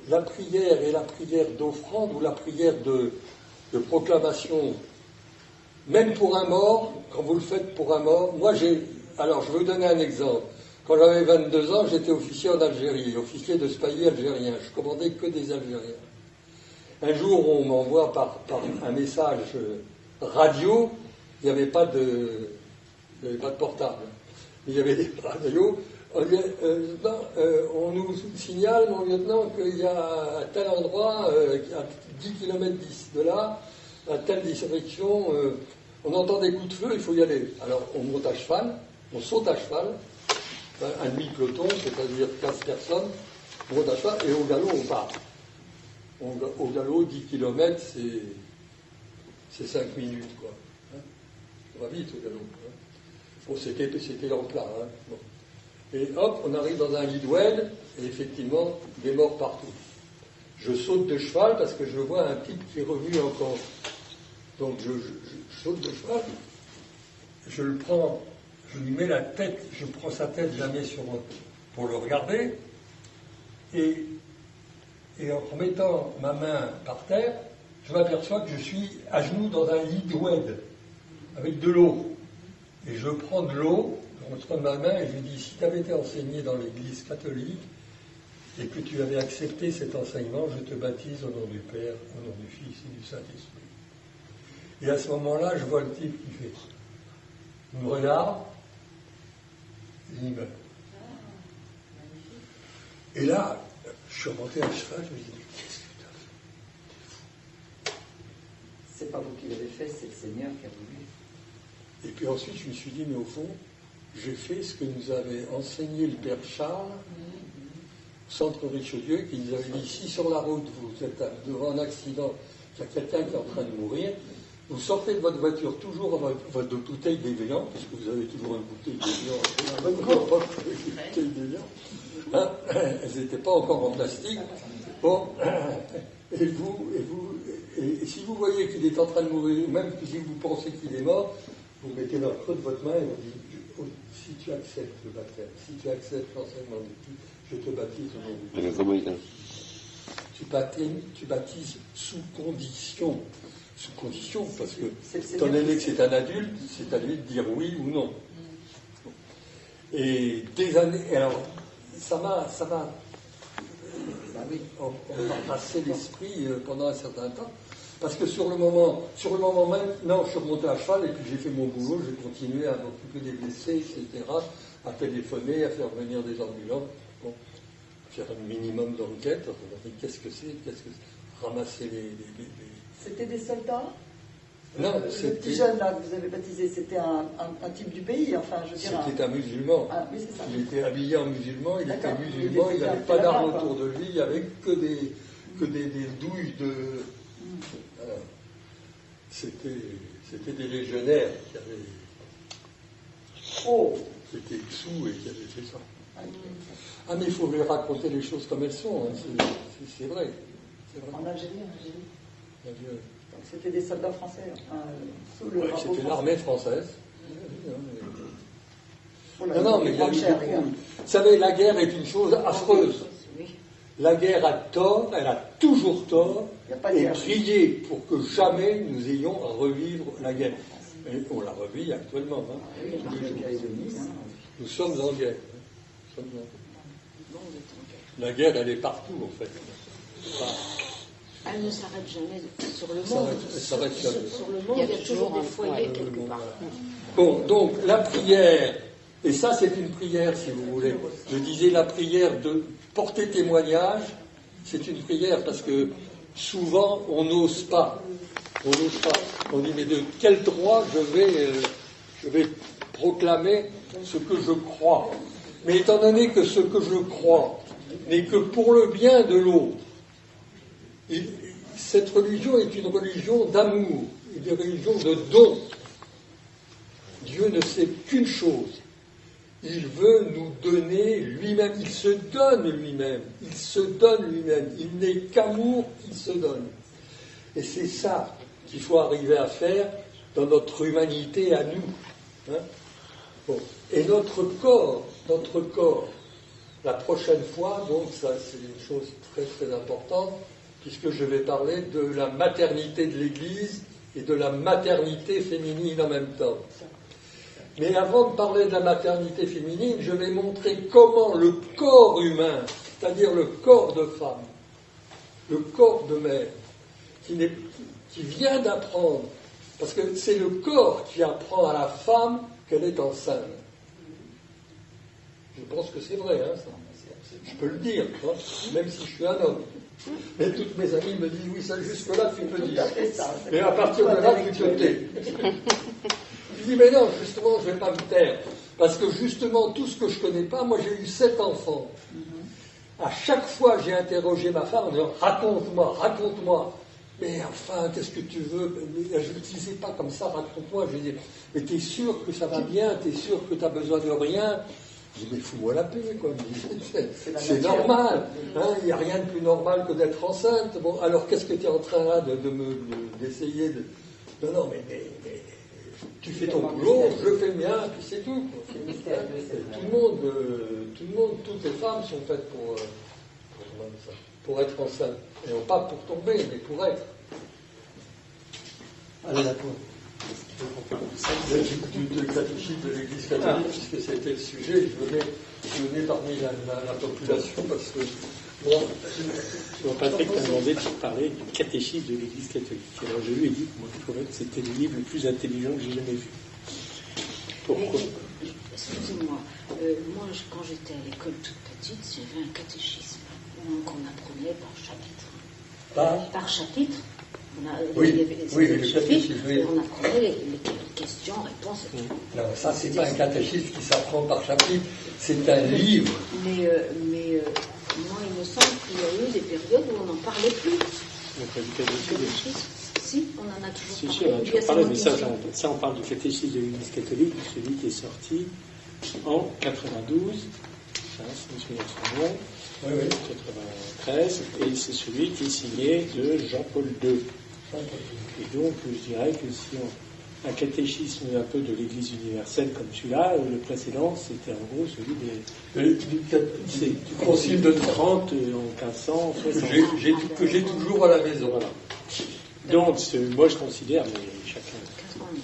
et la prière d'offrande ou la prière de proclamation, même pour un mort, quand vous le faites pour un mort, alors je vais vous donner un exemple. Quand j'avais 22 ans, j'étais officier en Algérie, officier de spahis algérien. Je commandais que des Algériens. Un jour, on m'envoie par un message radio, il n'y avait pas de portable, il y avait des radios. On nous signale, mon lieutenant, qu'il y a à tel endroit, à 10 km de là, à telle direction, on entend des coups de feu, il faut y aller. Alors on monte à cheval, on saute à cheval, un demi-peloton, c'est-à-dire 15 personnes, on monte à cheval et au galop on part. Au galop, 10 km, c'est 5 minutes, quoi. Hein, on va vite au galop. Hein. Bon, c'était en plat. Hein. Bon. Et hop, on arrive dans un lit d'oued, et effectivement, des morts partout. Je saute de cheval parce que je vois un type qui remue encore. Donc je saute de cheval, je le prends, je lui mets la tête, je prends sa tête jamais pour le regarder, et en mettant ma main par terre, je m'aperçois que je suis à genoux dans un lit d'oued, avec de l'eau. Et je prends de l'eau entre ma main et je lui dis, si tu avais été enseigné dans l'église catholique, et que tu avais accepté cet enseignement, je te baptise au nom du Père, au nom du Fils et du Saint-Esprit. Et à ce moment-là, je vois le type qui fait, il me regarde, et il meurt. Et là, je suis remonté à cheval, je me dis, mais qu'est-ce que tu as fait? C'est pas vous qui l'avez fait, c'est le Seigneur qui a voulu. Et puis ensuite, je me suis dit, mais au fond, j'ai fait ce que nous avait enseigné le Père Charles, Centre Richelieu, qui nous avait dit, si sur la route, vous êtes devant un accident, il y a quelqu'un qui est en train de mourir, vous sortez de votre voiture toujours avec votre bouteille d'évian, puisque vous avez toujours une bouteille d'évian, une bouteille d'évian. Hein, elles n'étaient pas encore en plastique. Bon, et si vous voyez qu'il est en train de mourir, ou même si vous pensez qu'il est mort, vous mettez dans le creux de votre main et vous dites, si tu acceptes le baptême, si tu acceptes l'enseignement de Dieu, je te baptise au nom de Dieu. Tu baptises sous condition. Sous condition, parce que, étant donné que c'est un adulte, c'est à lui de dire oui ou non. Et des années, alors, ça m'a embrassé l'esprit pendant un certain temps, parce que sur le moment même, non, je suis remonté à cheval et puis j'ai fait mon boulot, j'ai continué à m'occuper des blessés, etc., à téléphoner, à faire venir des ambulances, bon, faire un minimum d'enquête, qu'est-ce que c'est, ramasser les... C'était des soldats? Non, le petit jeune là que vous avez baptisé, c'était un type du pays, enfin je veux dire. C'était un musulman. Ah, oui, c'est ça. Il était habillé en musulman, il était D'accord. musulman, il n'avait pas d'armes autour de lui, il n'y avait que des douilles de. Voilà. C'était des légionnaires qui avaient. Qui étaient sous et qui avaient fait ça. Ah, mais il faut lui raconter les choses comme elles sont, hein. C'est vrai. En Algérie. Donc c'était des soldats français, enfin, sous le drapeau c'était français. l'armée française. Non, mais il y a eu beaucoup. Vous savez, la guerre est une chose affreuse. La guerre a tort, elle a toujours tort, et priez pour que jamais nous ayons à revivre la guerre. Et on la revit actuellement. Nous sommes en guerre. La guerre, elle est partout, en fait. Elle ne s'arrête jamais sur le monde. Sur le monde, il y a toujours des foyers quelque part. Bon, donc la prière, et ça c'est une prière si vous voulez. Je disais la prière de porter témoignage, c'est une prière parce que souvent on n'ose pas. On dit mais de quel droit je vais proclamer ce que je crois. Mais étant donné que ce que je crois n'est que pour le bien de l'autre, cette religion est une religion d'amour, une religion de don. Dieu ne sait qu'une chose. Il veut nous donner lui-même. Il se donne lui-même. Il n'est qu'amour qu'il se donne. Et c'est ça qu'il faut arriver à faire dans notre humanité à nous. Hein? Bon. Et notre corps, la prochaine fois, donc ça c'est une chose très très importante, puisque je vais parler de la maternité de l'Église et de la maternité féminine en même temps. Mais avant de parler de la maternité féminine, je vais montrer comment le corps humain, c'est-à-dire le corps de femme, le corps de mère, qui vient d'apprendre, parce que c'est le corps qui apprend à la femme qu'elle est enceinte. Je pense que c'est vrai, hein, ça. Je peux le dire, hein, même si je suis un homme. Et toutes mes amies me disent, oui, ça jusque-là, tu peux dire. Mais à partir de là, tu te tais. Je dis, mais non, justement, je ne vais pas me taire. Parce que justement, tout ce que je ne connais pas, moi j'ai eu 7 enfants. À chaque fois, j'ai interrogé ma femme en disant, raconte-moi. Mais enfin, qu'est-ce que tu veux? Je ne le disais pas comme ça, raconte-moi. Je disais, mais t'es sûr que ça va bien? T'es sûr que tu n'as besoin de rien? Je dis, mais fous-moi la paix, quoi. C'est normal. Hein, il n'y a rien de plus normal que d'être enceinte. Bon, alors qu'est-ce que tu es en train là d'essayer de... Non, mais tu fais ton boulot, je fais le mien, puis c'est tout. Tout le monde, toutes les femmes sont faites pour être enceintes. Et non pas pour tomber, mais pour être. Allez, d'accord. du catéchisme de l'Église catholique, puisque c'était le sujet, je venais parmi la population, parce que moi... Patrick m'a demandé de parler du catéchisme de l'Église catholique. Alors je lui ai dit que moi je trouvais que c'était le livre le plus intelligent que j'ai jamais vu. Pourquoi? Excusez-moi, moi quand j'étais à l'école toute petite, j'avais un catéchisme qu'on apprenait par chapitre. Par chapitre. Oui, il y avait le catéchisme, oui. Et on apprenait les questions, réponses. Non, ça, c'est pas un catéchisme qui s'apprend par chapitre, c'est un livre. Mais moi, il me semble qu'il y a eu des périodes où on n'en parlait plus. Si, on en a toujours Si, on a toujours parlé, mais ça, on parle du catéchisme de l'Église catholique, celui qui est sorti en 92, si je me souviens de son nom, 93, et c'est celui qui est signé de Jean-Paul II. Et donc, je dirais que si un catéchisme un peu de l'Église universelle comme celui-là, le précédent, c'était en gros celui du Concile de Trente en 1560. Que j'ai toujours à la maison. Voilà. Donc, moi je considère, mais chacun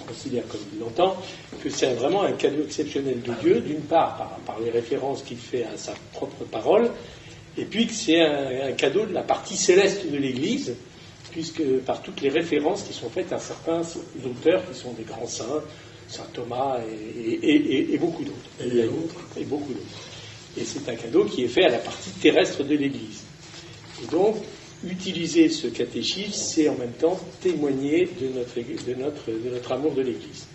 considère comme il l'entend, que c'est vraiment un cadeau exceptionnel de Dieu, d'une part par les références qu'il fait à sa propre parole, et puis que c'est un cadeau de la partie céleste de l'Église, puisque par toutes les références qui sont faites à certains auteurs qui sont des grands saints, Saint Thomas et beaucoup d'autres. Et beaucoup d'autres. Et c'est un cadeau qui est fait à la partie terrestre de l'Église. Et donc, utiliser ce catéchisme, c'est en même temps témoigner de notre amour de l'Église.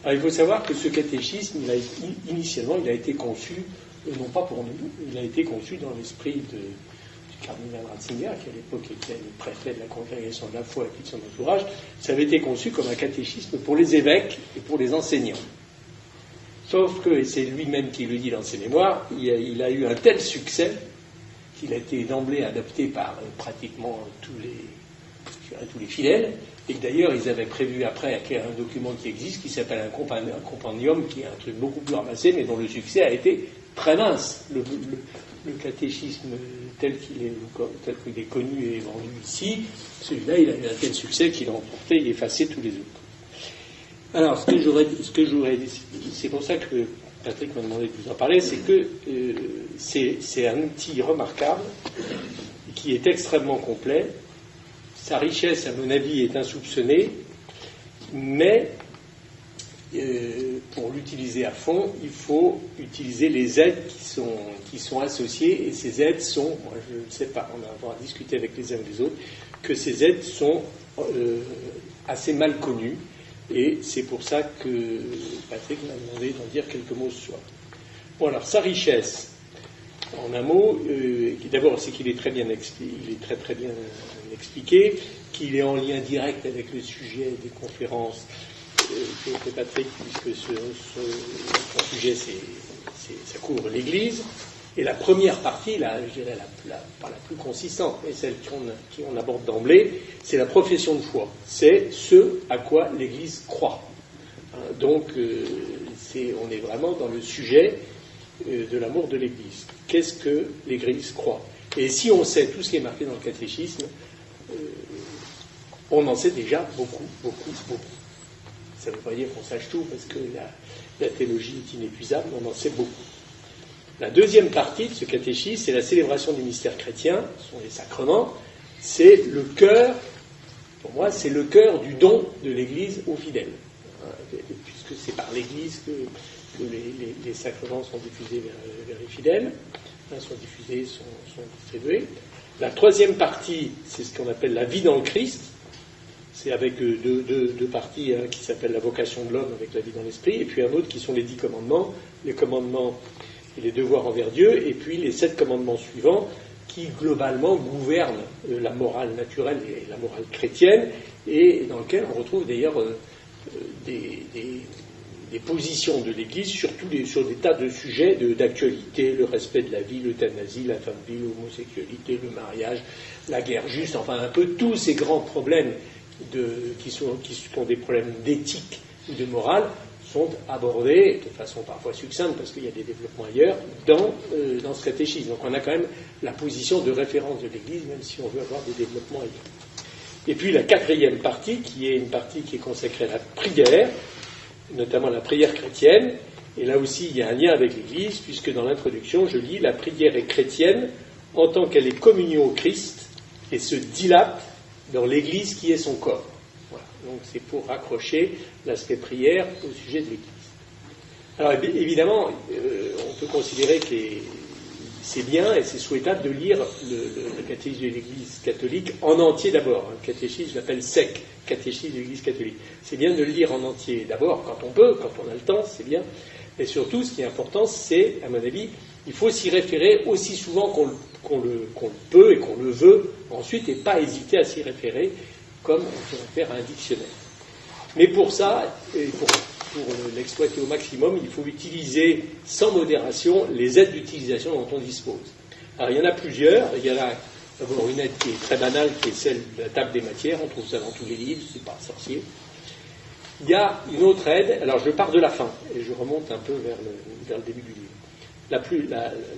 Alors, il faut savoir que ce catéchisme, initialement, il a été conçu, non pas pour nous, il a été conçu dans l'esprit du cardinal Ratzinger, qui à l'époque était le préfet de la Congrégation de la foi et puis de son entourage. Ça avait été conçu comme un catéchisme pour les évêques et pour les enseignants. Sauf que, et c'est lui-même qui le dit dans ses mémoires, il a eu un tel succès qu'il a été d'emblée adopté par pratiquement tous les fidèles, et que d'ailleurs ils avaient prévu après un document qui existe, qui s'appelle un compendium, qui est un truc beaucoup plus ramassé, mais dont le succès a été très mince. Le catéchisme tel qu'il est connu et vendu ici, celui-là il a eu un tel succès qu'il a emporté et effacé tous les autres. Alors, ce que j'aurais dit, c'est pour ça que Patrick m'a demandé de vous en parler, c'est que c'est un outil remarquable, qui est extrêmement complet. Sa richesse, à mon avis, est insoupçonnée, mais pour l'utiliser à fond, il faut utiliser les aides qui sont associées, et ces aides sont, moi je ne sais pas, on va avoir discuté avec les uns et les autres, que ces aides sont assez mal connues. Et c'est pour ça que Patrick m'a demandé d'en dire quelques mots ce soir. Bon, alors, sa richesse, en un mot, d'abord, c'est qu'il est très bien expliqué, qu'il est en lien direct avec le sujet des conférences que fait Patrick, puisque son sujet, ça couvre l'Église. Et la première partie, là, je dirais pas la plus consistante, mais celle qu'on aborde d'emblée, c'est la profession de foi. C'est ce à quoi l'Église croit. Donc, on est vraiment dans le sujet de l'amour de l'Église. Qu'est-ce que l'Église croit? Et si on sait tout ce qui est marqué dans le catéchisme, on en sait déjà beaucoup, beaucoup, beaucoup. Ça ne veut pas dire qu'on sache tout, parce que la théologie est inépuisable, on en sait beaucoup. La deuxième partie de ce catéchisme, c'est la célébration du mystère chrétien, ce sont les sacrements, c'est le cœur, pour moi, c'est le cœur du don de l'Église aux fidèles. Puisque c'est par l'Église que les sacrements sont diffusés vers les fidèles, sont diffusés, sont distribués. La troisième partie, c'est ce qu'on appelle la vie dans le Christ, c'est avec deux parties, qui s'appellent la vocation de l'homme avec la vie dans l'esprit, et puis un autre qui sont les 10 commandements, les commandements et les devoirs envers Dieu, et puis les 7 commandements suivants qui globalement gouvernent la morale naturelle et la morale chrétienne, et dans lequel on retrouve d'ailleurs des positions de l'Église sur des tas de sujets d'actualité, le respect de la vie, l'euthanasie, la fin de vie, l'homosexualité, le mariage, la guerre juste, enfin un peu tous ces grands problèmes qui sont des problèmes d'éthique ou de morale, sont abordés de façon parfois succincte, parce qu'il y a des développements ailleurs, dans ce catéchisme. Donc on a quand même la position de référence de l'Église, même si on veut avoir des développements ailleurs. Et puis la quatrième partie, qui est une partie qui est consacrée à la prière, notamment la prière chrétienne. Et là aussi, il y a un lien avec l'Église, puisque dans l'introduction, je lis « La prière est chrétienne en tant qu'elle est communion au Christ et se dilate dans l'Église qui est son corps. » Voilà. Donc c'est pour raccrocher l'aspect prière au sujet de l'Église. Alors évidemment, on peut considérer que c'est bien et c'est souhaitable de lire le catéchisme de l'Église catholique en entier d'abord. Le catéchisme, je l'appelle SEC, catéchisme de l'Église catholique. C'est bien de le lire en entier d'abord, quand on peut, quand on a le temps, c'est bien. Et surtout, ce qui est important, c'est, à mon avis, il faut s'y référer aussi souvent qu'on le peut et qu'on le veut ensuite, et pas hésiter à s'y référer comme on peut faire à un dictionnaire. Mais pour ça, et pour l'exploiter au maximum, il faut utiliser sans modération les aides d'utilisation dont on dispose. Alors il y en a plusieurs. Il y en a d'abord une aide qui est très banale, qui est celle de la table des matières. On trouve ça dans tous les livres, c'est pas sorcier. Il y a une autre aide. Alors je pars de la fin et je remonte un peu vers le début du livre.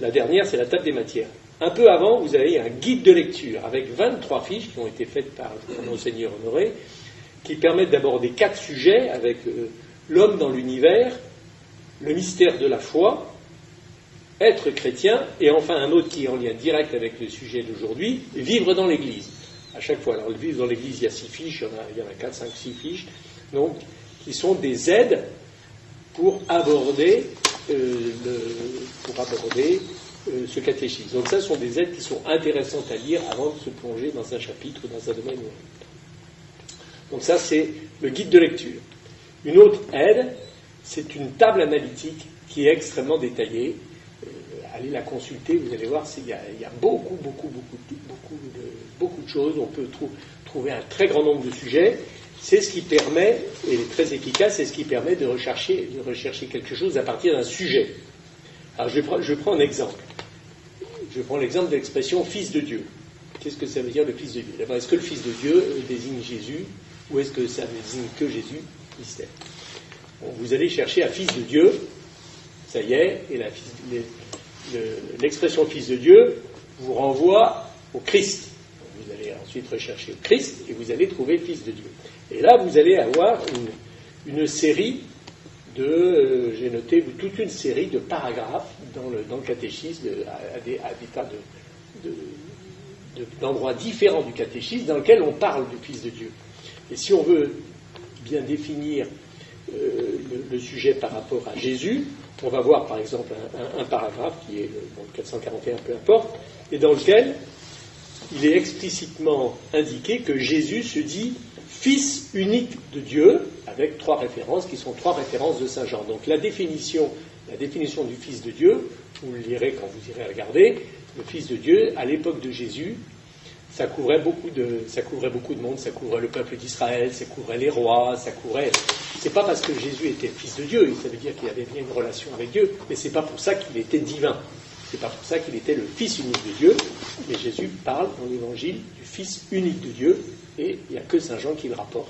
La dernière, c'est la table des matières. Un peu avant, vous avez un guide de lecture avec 23 fiches qui ont été faites par Monseigneur Honoré, qui permettent d'aborder 4 sujets avec l'homme dans l'univers, le mystère de la foi, être chrétien, et enfin un autre qui est en lien direct avec le sujet d'aujourd'hui, vivre dans l'Église. À chaque fois, alors le vivre dans l'Église, il y a 6 fiches, il y en a 4, 5, 6 fiches, donc, qui sont des aides pour aborder ce catéchisme. Donc ça, ce sont des aides qui sont intéressantes à lire avant de se plonger dans un chapitre ou dans un domaine ou un autre. Donc ça, c'est le guide de lecture. Une autre aide, c'est une table analytique qui est extrêmement détaillée. Allez la consulter, vous allez voir, il y a beaucoup de choses. On peut trouver un très grand nombre de sujets. C'est ce qui permet, et est très efficace, c'est ce qui permet de rechercher quelque chose à partir d'un sujet. Alors je prends un exemple. Je prends l'exemple de l'expression « Fils de Dieu ». Qu'est-ce que ça veut dire le Fils de Dieu? D'abord, est-ce que le Fils de Dieu désigne Jésus, ou est-ce que ça ne désigne que Jésus, mystère? Bon, vous allez chercher à Fils de Dieu, ça y est, et l'expression Fils de Dieu vous renvoie au Christ. Vous allez ensuite rechercher le Christ, et vous allez trouver Fils de Dieu. Et là, vous allez avoir une série j'ai noté toute une série de paragraphes dans le catéchisme à des tas d'endroits différents du catéchisme dans lesquels on parle du Fils de Dieu. Et si on veut bien définir le sujet par rapport à Jésus, on va voir par exemple un paragraphe qui est le 441, peu importe, et dans lequel il est explicitement indiqué que Jésus se dit Fils unique de Dieu, avec 3 références qui sont 3 références de Saint Jean. Donc la définition du Fils de Dieu, vous le lirez quand vous irez regarder, le Fils de Dieu, à l'époque de Jésus, ça couvrait beaucoup de monde, ça couvrait le peuple d'Israël, ça couvrait les rois, c'est pas parce que Jésus était Fils de Dieu, ça veut dire qu'il avait bien une relation avec Dieu, mais c'est pas pour ça qu'il était divin. C'est pas pour ça qu'il était le Fils unique de Dieu, mais Jésus parle dans l'Évangile du Fils unique de Dieu, et il n'y a que Saint Jean qui le rapporte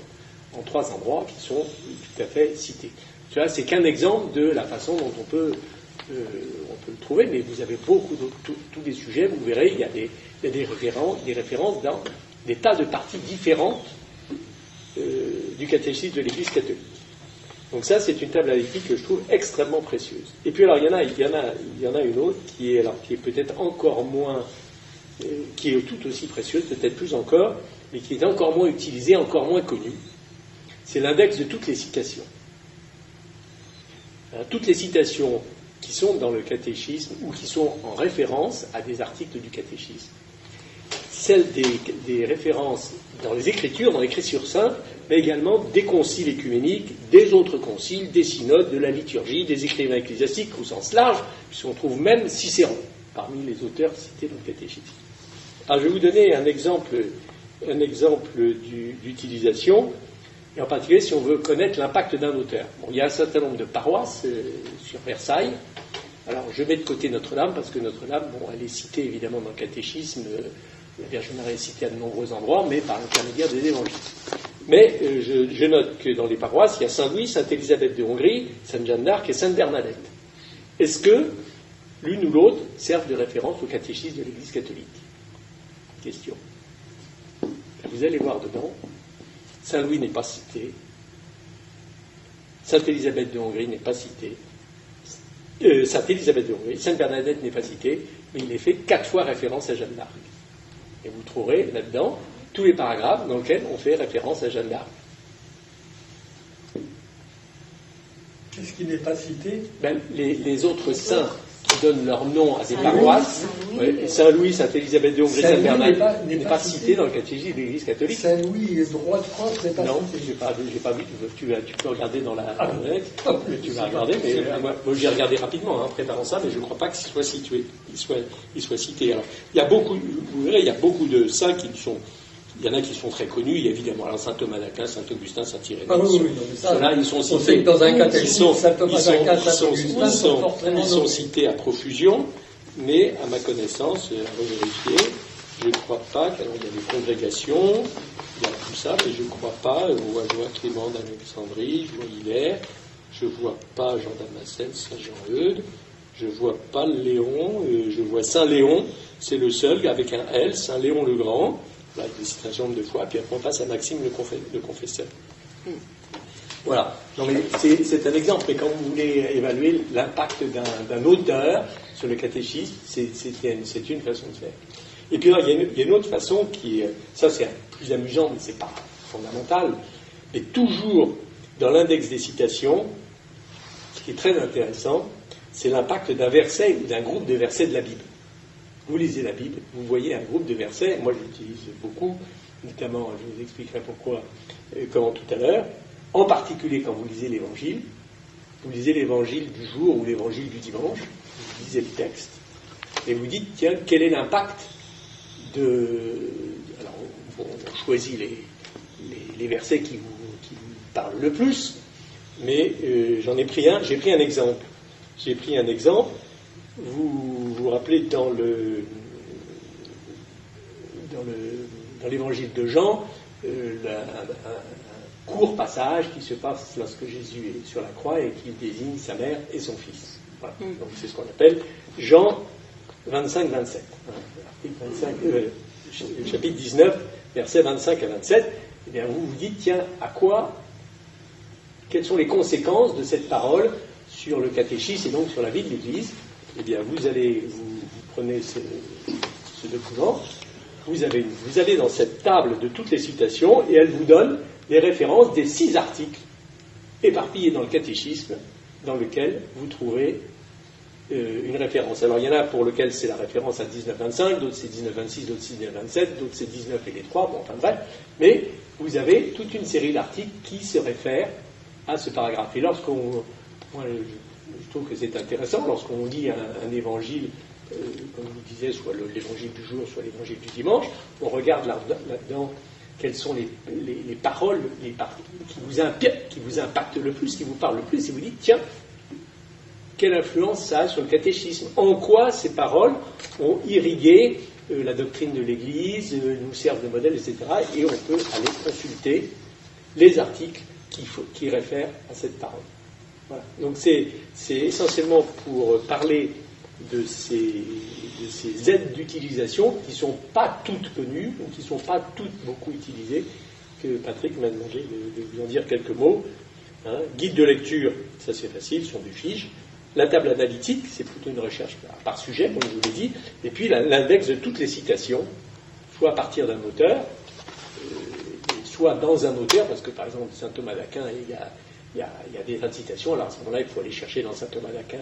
en 3 endroits qui sont tout à fait cités. Tu vois, c'est qu'un exemple de la façon dont on peut le trouver, mais vous avez beaucoup d'autres, tous les sujets, vous verrez, il y a des références dans des tas de parties différentes du catéchisme de l'Église catholique. Donc ça, c'est une table analytique que je trouve extrêmement précieuse. Et puis alors, il y en a une autre qui est peut-être encore moins, qui est tout aussi précieuse, peut-être plus encore, mais qui est encore moins utilisée, encore moins connue. C'est l'index de toutes les citations. Toutes les citations qui sont dans le catéchisme ou qui sont en référence à des articles du catéchisme. Celles des références dans les Écritures, dans l'Écriture sainte, mais également des conciles écuméniques, des autres conciles, des synodes, de la liturgie, des écrivains ecclésiastiques au sens large, puisqu'on trouve même Cicéron parmi les auteurs cités dans le catéchisme. Alors, je vais vous donner un exemple d'utilisation, et en particulier si on veut connaître l'impact d'un auteur. Bon, il y a un certain nombre de paroisses sur Versailles. Alors, je mets de côté Notre-Dame, parce que Notre-Dame, elle est citée évidemment dans le catéchisme, la Vierge Marie est citée à de nombreux endroits, mais par l'intermédiaire des évangiles. Mais je note que dans les paroisses, il y a Saint-Louis, Sainte-Élisabeth de Hongrie, Sainte-Jeanne d'Arc et Sainte-Bernadette. Est-ce que l'une ou l'autre servent de référence au catéchisme de l'Église catholique? Question. vous allez voir dedans, Saint Louis n'est pas cité, Sainte Élisabeth de Hongrie n'est pas citée, Sainte Élisabeth de Hongrie, Sainte Bernadette n'est pas citée, mais il est fait 4 fois référence à Jeanne d'Arc. Et vous trouverez là-dedans tous les paragraphes dans lesquels on fait référence à Jeanne d'Arc. Qu'est-ce qui n'est pas cité? Les autres saints qui donnent leur nom à des paroisses, Saint-Louis, Sainte-Élisabeth de Hongrie, Sainte Bernadette, n'est pas cité dans le catéchisme de l'Église catholique. Saint-Louis, le droit de France n'est pas non, cité. j'ai pas vu. Tu peux regarder dans la mais tu vas regarder. Mais moi j'ai regardé rapidement en préparant ça, mais je ne crois pas qu'il soit situé, il soit cité. Alors, il y a beaucoup, vous verrez, il y a beaucoup de saints qui sont. Il y en a qui sont très connus, il y a évidemment alors, saint Thomas d'Aquin, saint Augustin, saint Irénée. Ah oui, ceux-là, ils sont cités. On sait que dans un catéchisme, saint Thomas d'Aquin, saint Augustin ils sont cités à profusion, mais à ma connaissance, à revérifier, je ne crois pas qu'il y a des congrégations, il y a tout ça, mais je ne crois pas. Je vois Clément d'Alexandrie, je vois Hilaire, je ne vois pas Jean Damascène, saint Jean-Eudes, je ne vois pas Léon, je vois Saint Léon, c'est le seul avec un L, Saint Léon le Grand. Là, des citations de fois, puis après on passe à Maxime le Confesseur. Voilà. Non, mais c'est un exemple, mais quand vous voulez évaluer l'impact d'un auteur sur le catéchisme, c'est une façon de faire. Et puis là, il y a une autre façon qui, ça c'est plus amusant, mais c'est pas fondamental, mais toujours dans l'index des citations, ce qui est très intéressant, c'est l'impact d'un verset ou d'un groupe de versets de la Bible. Vous lisez la Bible, vous voyez un groupe de versets, moi j'utilise beaucoup, notamment, je vous expliquerai pourquoi, comment tout à l'heure, en particulier quand vous lisez l'Évangile du jour ou l'Évangile du dimanche, vous lisez le texte, et vous dites, tiens, quel est l'impact de... Alors, on choisit les versets qui vous parlent le plus, mais j'ai pris un exemple. Vous vous rappelez dans l'évangile de Jean, un court passage qui se passe lorsque Jésus est sur la croix et qu'il désigne sa mère et son fils. Voilà. Donc c'est ce qu'on appelle Jean 25-27. Chapitre 19, versets 25 à 27. Eh bien, vous vous dites, tiens, quelles sont les conséquences de cette parole sur le catéchisme et donc sur la vie de l'Église? Eh bien, vous prenez ce document, vous allez dans cette table de toutes les citations et elle vous donne les références des 6 articles éparpillés dans le catéchisme dans lequel vous trouvez une référence. Alors, il y en a pour lequel c'est la référence à 1925, d'autres c'est 1926, d'autres c'est 1927, d'autres c'est 19 et les 3, bon, enfin bref, mais vous avez toute une série d'articles qui se réfèrent à ce paragraphe. Et je trouve que c'est intéressant, lorsqu'on lit un évangile, comme je disais, soit l'évangile du jour, soit l'évangile du dimanche, on regarde là-dedans quelles sont les paroles qui vous impactent le plus, qui vous parlent le plus, et vous dites, tiens, quelle influence ça a sur le catéchisme? En quoi ces paroles ont irrigué la doctrine de l'Église, nous servent de modèle, etc. Et on peut aller consulter les articles qui réfèrent à cette parole. Voilà. Donc c'est essentiellement pour parler de ces aides d'utilisation qui ne sont pas toutes connues, ou qui ne sont pas toutes beaucoup utilisées, que Patrick m'a demandé de vous en dire quelques mots. Guide de lecture, ça c'est facile, ce sont des fiches. La table analytique, c'est plutôt une recherche par sujet, comme je vous l'ai dit. Et puis l'index de toutes les citations, soit à partir d'un auteur, soit dans un auteur, parce que par exemple, saint Thomas d'Aquin, il y a des tas de citations, alors à ce moment-là, il faut aller chercher dans saint Thomas d'Aquin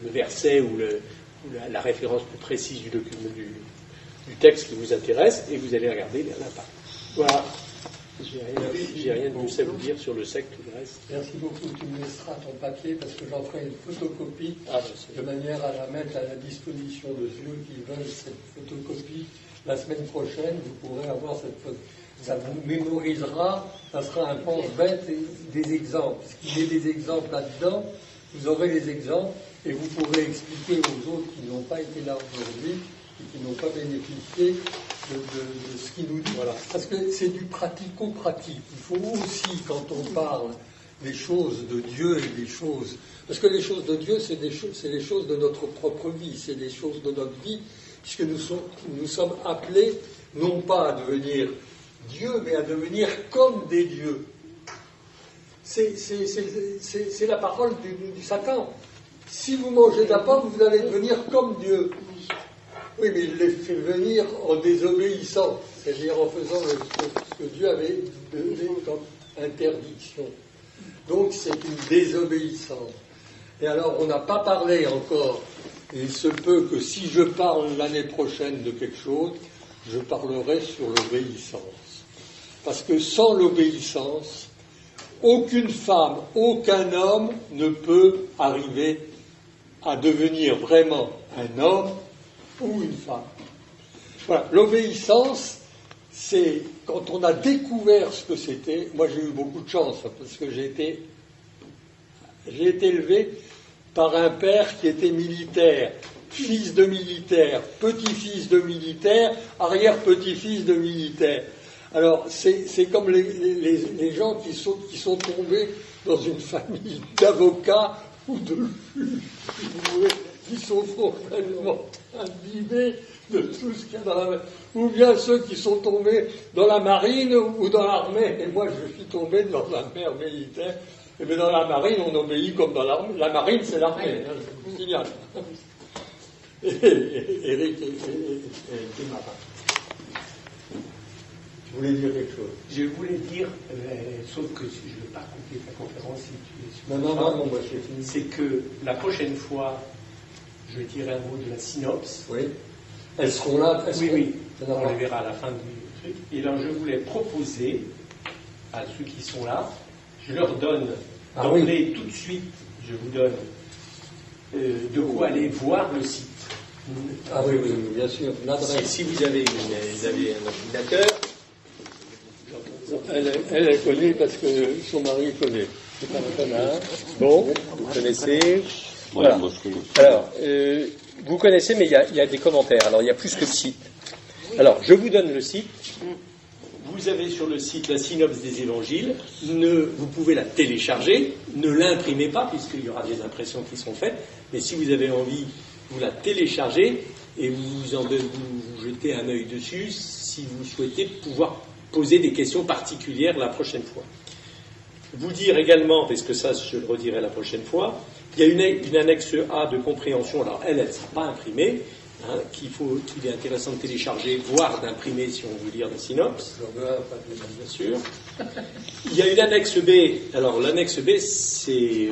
le verset ou la référence plus précise du texte qui vous intéresse, et vous allez regarder l'impact. Voilà. J'ai rien de plus à vous dire sur le secte ou le reste. Merci beaucoup. Tu me laisseras ton papier parce que j'en ferai une photocopie de manière à la mettre à la disposition de ceux qui veulent cette photocopie. La semaine prochaine, vous pourrez avoir cette photo. Ça vous mémorisera, ça sera un pense-bête des exemples. Puisqu'il y a des exemples là-dedans, vous aurez les exemples et vous pourrez expliquer aux autres qui n'ont pas été là aujourd'hui et qui n'ont pas bénéficié de ce qu'il nous dit. Voilà. Parce que c'est du pratico-pratique. Il faut aussi, quand on parle des choses de Dieu et des choses... Parce que les choses de Dieu, c'est les choses de notre propre vie, c'est les choses de notre vie puisque nous sommes appelés non pas à devenir Dieu, mais à devenir comme des dieux. C'est la parole du Satan. Si vous mangez de la pomme, vous allez devenir comme Dieu. Oui, mais il les fait venir en désobéissant, c'est-à-dire en faisant ce que Dieu avait donné comme interdiction. Donc c'est une désobéissance. Et alors on n'a pas parlé encore, et il se peut que si je parle l'année prochaine de quelque chose, je parlerai sur l'obéissance. Parce que sans l'obéissance, aucune femme, aucun homme ne peut arriver à devenir vraiment un homme ou une femme. Voilà, l'obéissance, c'est quand on a découvert ce que c'était. Moi, j'ai eu beaucoup de chance parce que j'ai été élevé par un père qui était militaire, fils de militaire, petit-fils de militaire, arrière-petit-fils de militaire. Alors, c'est comme les gens qui sont tombés dans une famille d'avocats ou de juges, si vous voulez, qui sont complètement imbibés de tout ce qu'il y a dans la mer. Ou bien ceux qui sont tombés dans la marine ou dans l'armée. Et moi, je suis tombé dans la mer militaire. Et bien dans la marine, on obéit comme dans l'armée. La marine, c'est l'armée, hein, je vous signale. Eric est marin. Je voulais dire quelque chose. Je voulais dire, sauf que je ne vais pas couper ta conférence si tu es Non, moi j'ai fini. C'est que la prochaine fois, je dirai un mot de la synopse. Oui. Elles seront là. Oui. On les verra à la fin du truc. Et alors, je voulais proposer à ceux qui sont là, je leur donne d'emblée, tout de suite, je vous donne de quoi aller voir le site. Ah oui, bien sûr. Si vous avez un ordinateur. Elle est connue parce que son mari connaît. C'est pas la peine, hein. Bon, vous connaissez. Voilà. Alors, vous connaissez, mais il y a des commentaires. Alors, il y a plus que le site. Alors, je vous donne le site. Vous avez sur le site la synopse des évangiles. Vous pouvez la télécharger. Ne l'imprimez pas, puisqu'il y aura des impressions qui sont faites. Mais si vous avez envie, vous la téléchargez et vous jetez un œil dessus si vous souhaitez pouvoir poser des questions particulières la prochaine fois. Vous dire également, parce que ça je le redirai la prochaine fois, il y a une annexe A de compréhension, alors elle ne sera pas imprimée, hein, qu'il est intéressant de télécharger, voire d'imprimer si on veut lire la synopse, bien sûr. Il y a une annexe B, alors l'annexe B c'est...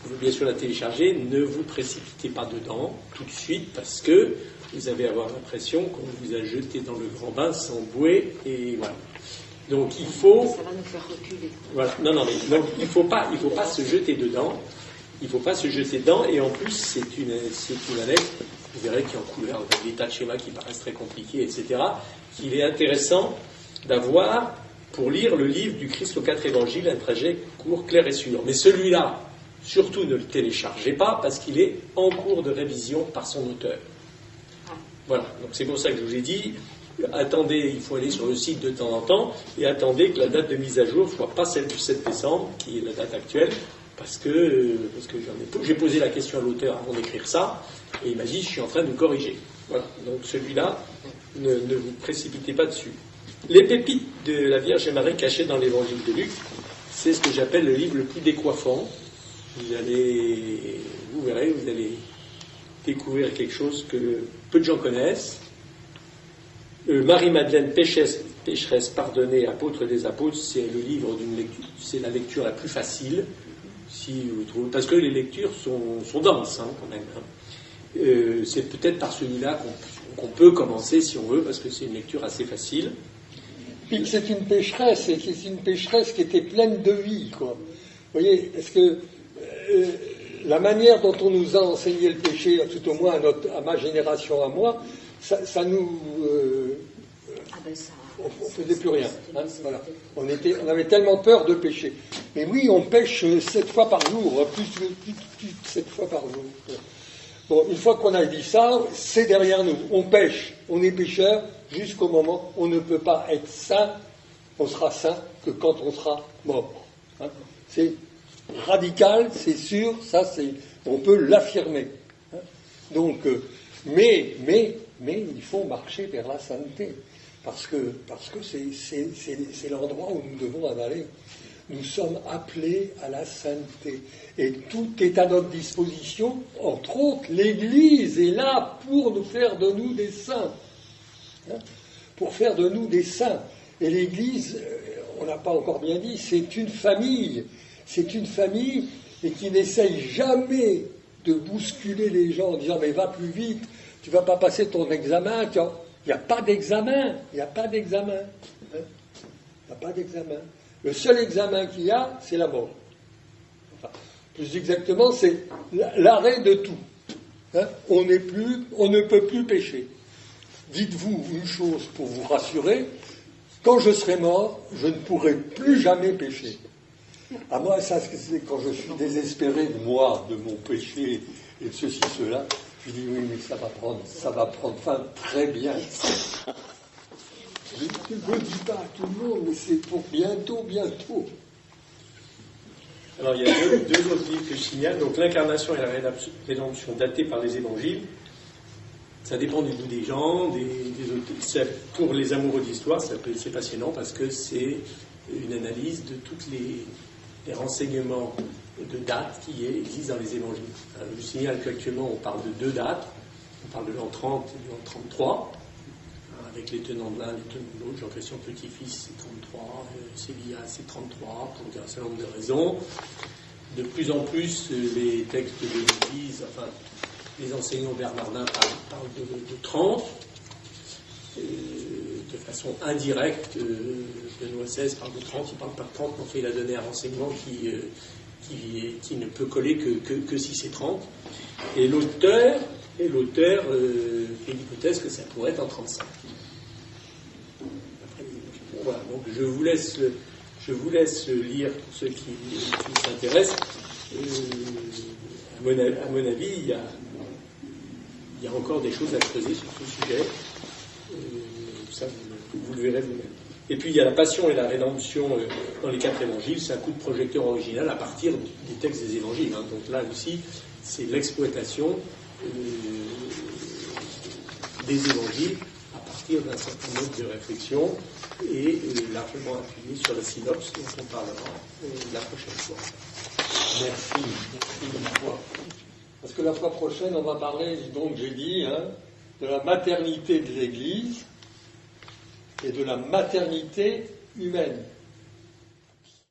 vous pouvez bien sûr la télécharger, ne vous précipitez pas dedans tout de suite parce que vous allez avoir l'impression qu'on vous a jeté dans le grand bain sans bouée, et voilà. Donc il faut... Ça va nous faire reculer. Voilà. Non, mais donc, il faut pas se jeter dedans. Il ne faut pas se jeter dedans, et en plus c'est une annexe, vous verrez qu'il y a en couleur, avec des tas de schémas qui paraissent très compliqués, etc., qu'il est intéressant d'avoir pour lire le livre du Christ aux 4 évangiles, un trajet court, clair et sûr. Mais celui-là, surtout ne le téléchargez pas, parce qu'il est en cours de révision par son auteur. Voilà, donc c'est pour ça que je vous ai dit, attendez, il faut aller sur le site de temps en temps, et attendez que la date de mise à jour ne soit pas celle du 7 décembre, qui est la date actuelle, parce que j'ai posé la question à l'auteur avant d'écrire ça, et il m'a dit, je suis en train de me corriger. Voilà, donc celui-là, ne vous précipitez pas dessus. Les pépites de la Vierge Marie cachées dans l'évangile de Luc, c'est ce que j'appelle le livre le plus décoiffant. Vous verrez, vous allez découvrir quelque chose que peu de gens connaissent. Marie-Madeleine pécheresse pardonnée, apôtre des apôtres, c'est le livre d'une lecture, c'est la lecture la plus facile, si vous trouvez, parce que les lectures sont denses, hein, quand même. Hein. C'est peut-être par celui-là qu'on peut commencer si on veut, parce que c'est une lecture assez facile. Puis c'est une pécheresse, et c'est une pécheresse qui était pleine de vie, quoi. Vous voyez, est-ce que la manière dont on nous a enseigné le péché, tout au moins à ma génération, à moi, ça nous... on ne faisait plus rien. Hein, voilà. On avait tellement peur de pécher. Mais oui, on pêche 7 fois par jour, plus de 7 fois par jour. Bon, une fois qu'on a dit ça, c'est derrière nous. On pêche, on est pécheur jusqu'au moment où on ne peut pas être saint. On sera saint que quand on sera mort. Hein. C'est radical, c'est sûr, ça on peut l'affirmer. Hein. Donc, Mais il faut marcher vers la sainteté, parce que c'est l'endroit où nous devons aller. Nous sommes appelés à la sainteté. Et tout est à notre disposition. Entre autres, l'Église est là pour nous faire de nous des saints. Pour faire de nous des saints. Et l'Église, on n'a pas encore bien dit, c'est une famille. C'est une famille et qui n'essaye jamais de bousculer les gens en disant « mais va plus vite, tu ne vas pas passer ton examen. » Il n'y a pas d'examen. Il n'y a pas d'examen. Il n'y a pas d'examen. Le seul examen qu'il y a, c'est la mort. Enfin, plus exactement, c'est l'arrêt de tout. On ne peut plus pécher. Dites-vous une chose pour vous rassurer, quand je serai mort, je ne pourrai plus jamais pécher. À moi, ça, c'est quand je suis désespéré de moi, de mon péché et de ceci, cela, je dis oui, mais ça va prendre fin très bien. Je ne le dis pas à tout le monde, mais c'est pour bientôt. Alors, il y a deux autres livres que je signale. Donc, l'incarnation et la rédemption datées par les évangiles. Ça dépend du goût des gens, des auteurs. Pour les amoureux d'histoire, c'est passionnant parce que c'est une analyse de tous les renseignements de dates qui existent dans les évangiles. Alors, je signale qu'actuellement, on parle de 2 dates. On parle de l'an 30 et de l'an 33. Avec les tenants de l'un, les tenants de l'autre. Jean-Christian Petit-Fils, c'est 33, Sévilla, c'est 33, pour un certain nombre de raisons. De plus en plus, les textes de l'Église, enfin, les enseignants bernardins parlent de 30, de façon indirecte. Benoît XVI parle de 30, il ne parle pas de 30, mais enfin, il a donné un renseignement qui ne peut coller que si c'est 30. Et l'auteur fait l'hypothèse que ça pourrait être en 35. Voilà, donc je vous laisse lire pour ceux qui s'intéressent. À mon avis, il y a encore des choses à creuser sur ce sujet. Ça, vous le verrez vous-même. Et puis il y a la passion et la rédemption dans les 4 évangiles. C'est un coup de projecteur original à partir des textes des évangiles. Donc là aussi, c'est l'exploitation des évangiles à partir d'un certain nombre de réflexions et largement appuyé sur la synopse dont on parlera la prochaine fois. Merci une fois. Parce que la fois prochaine, on va parler, donc j'ai dit, de la maternité de l'Église et de la maternité humaine.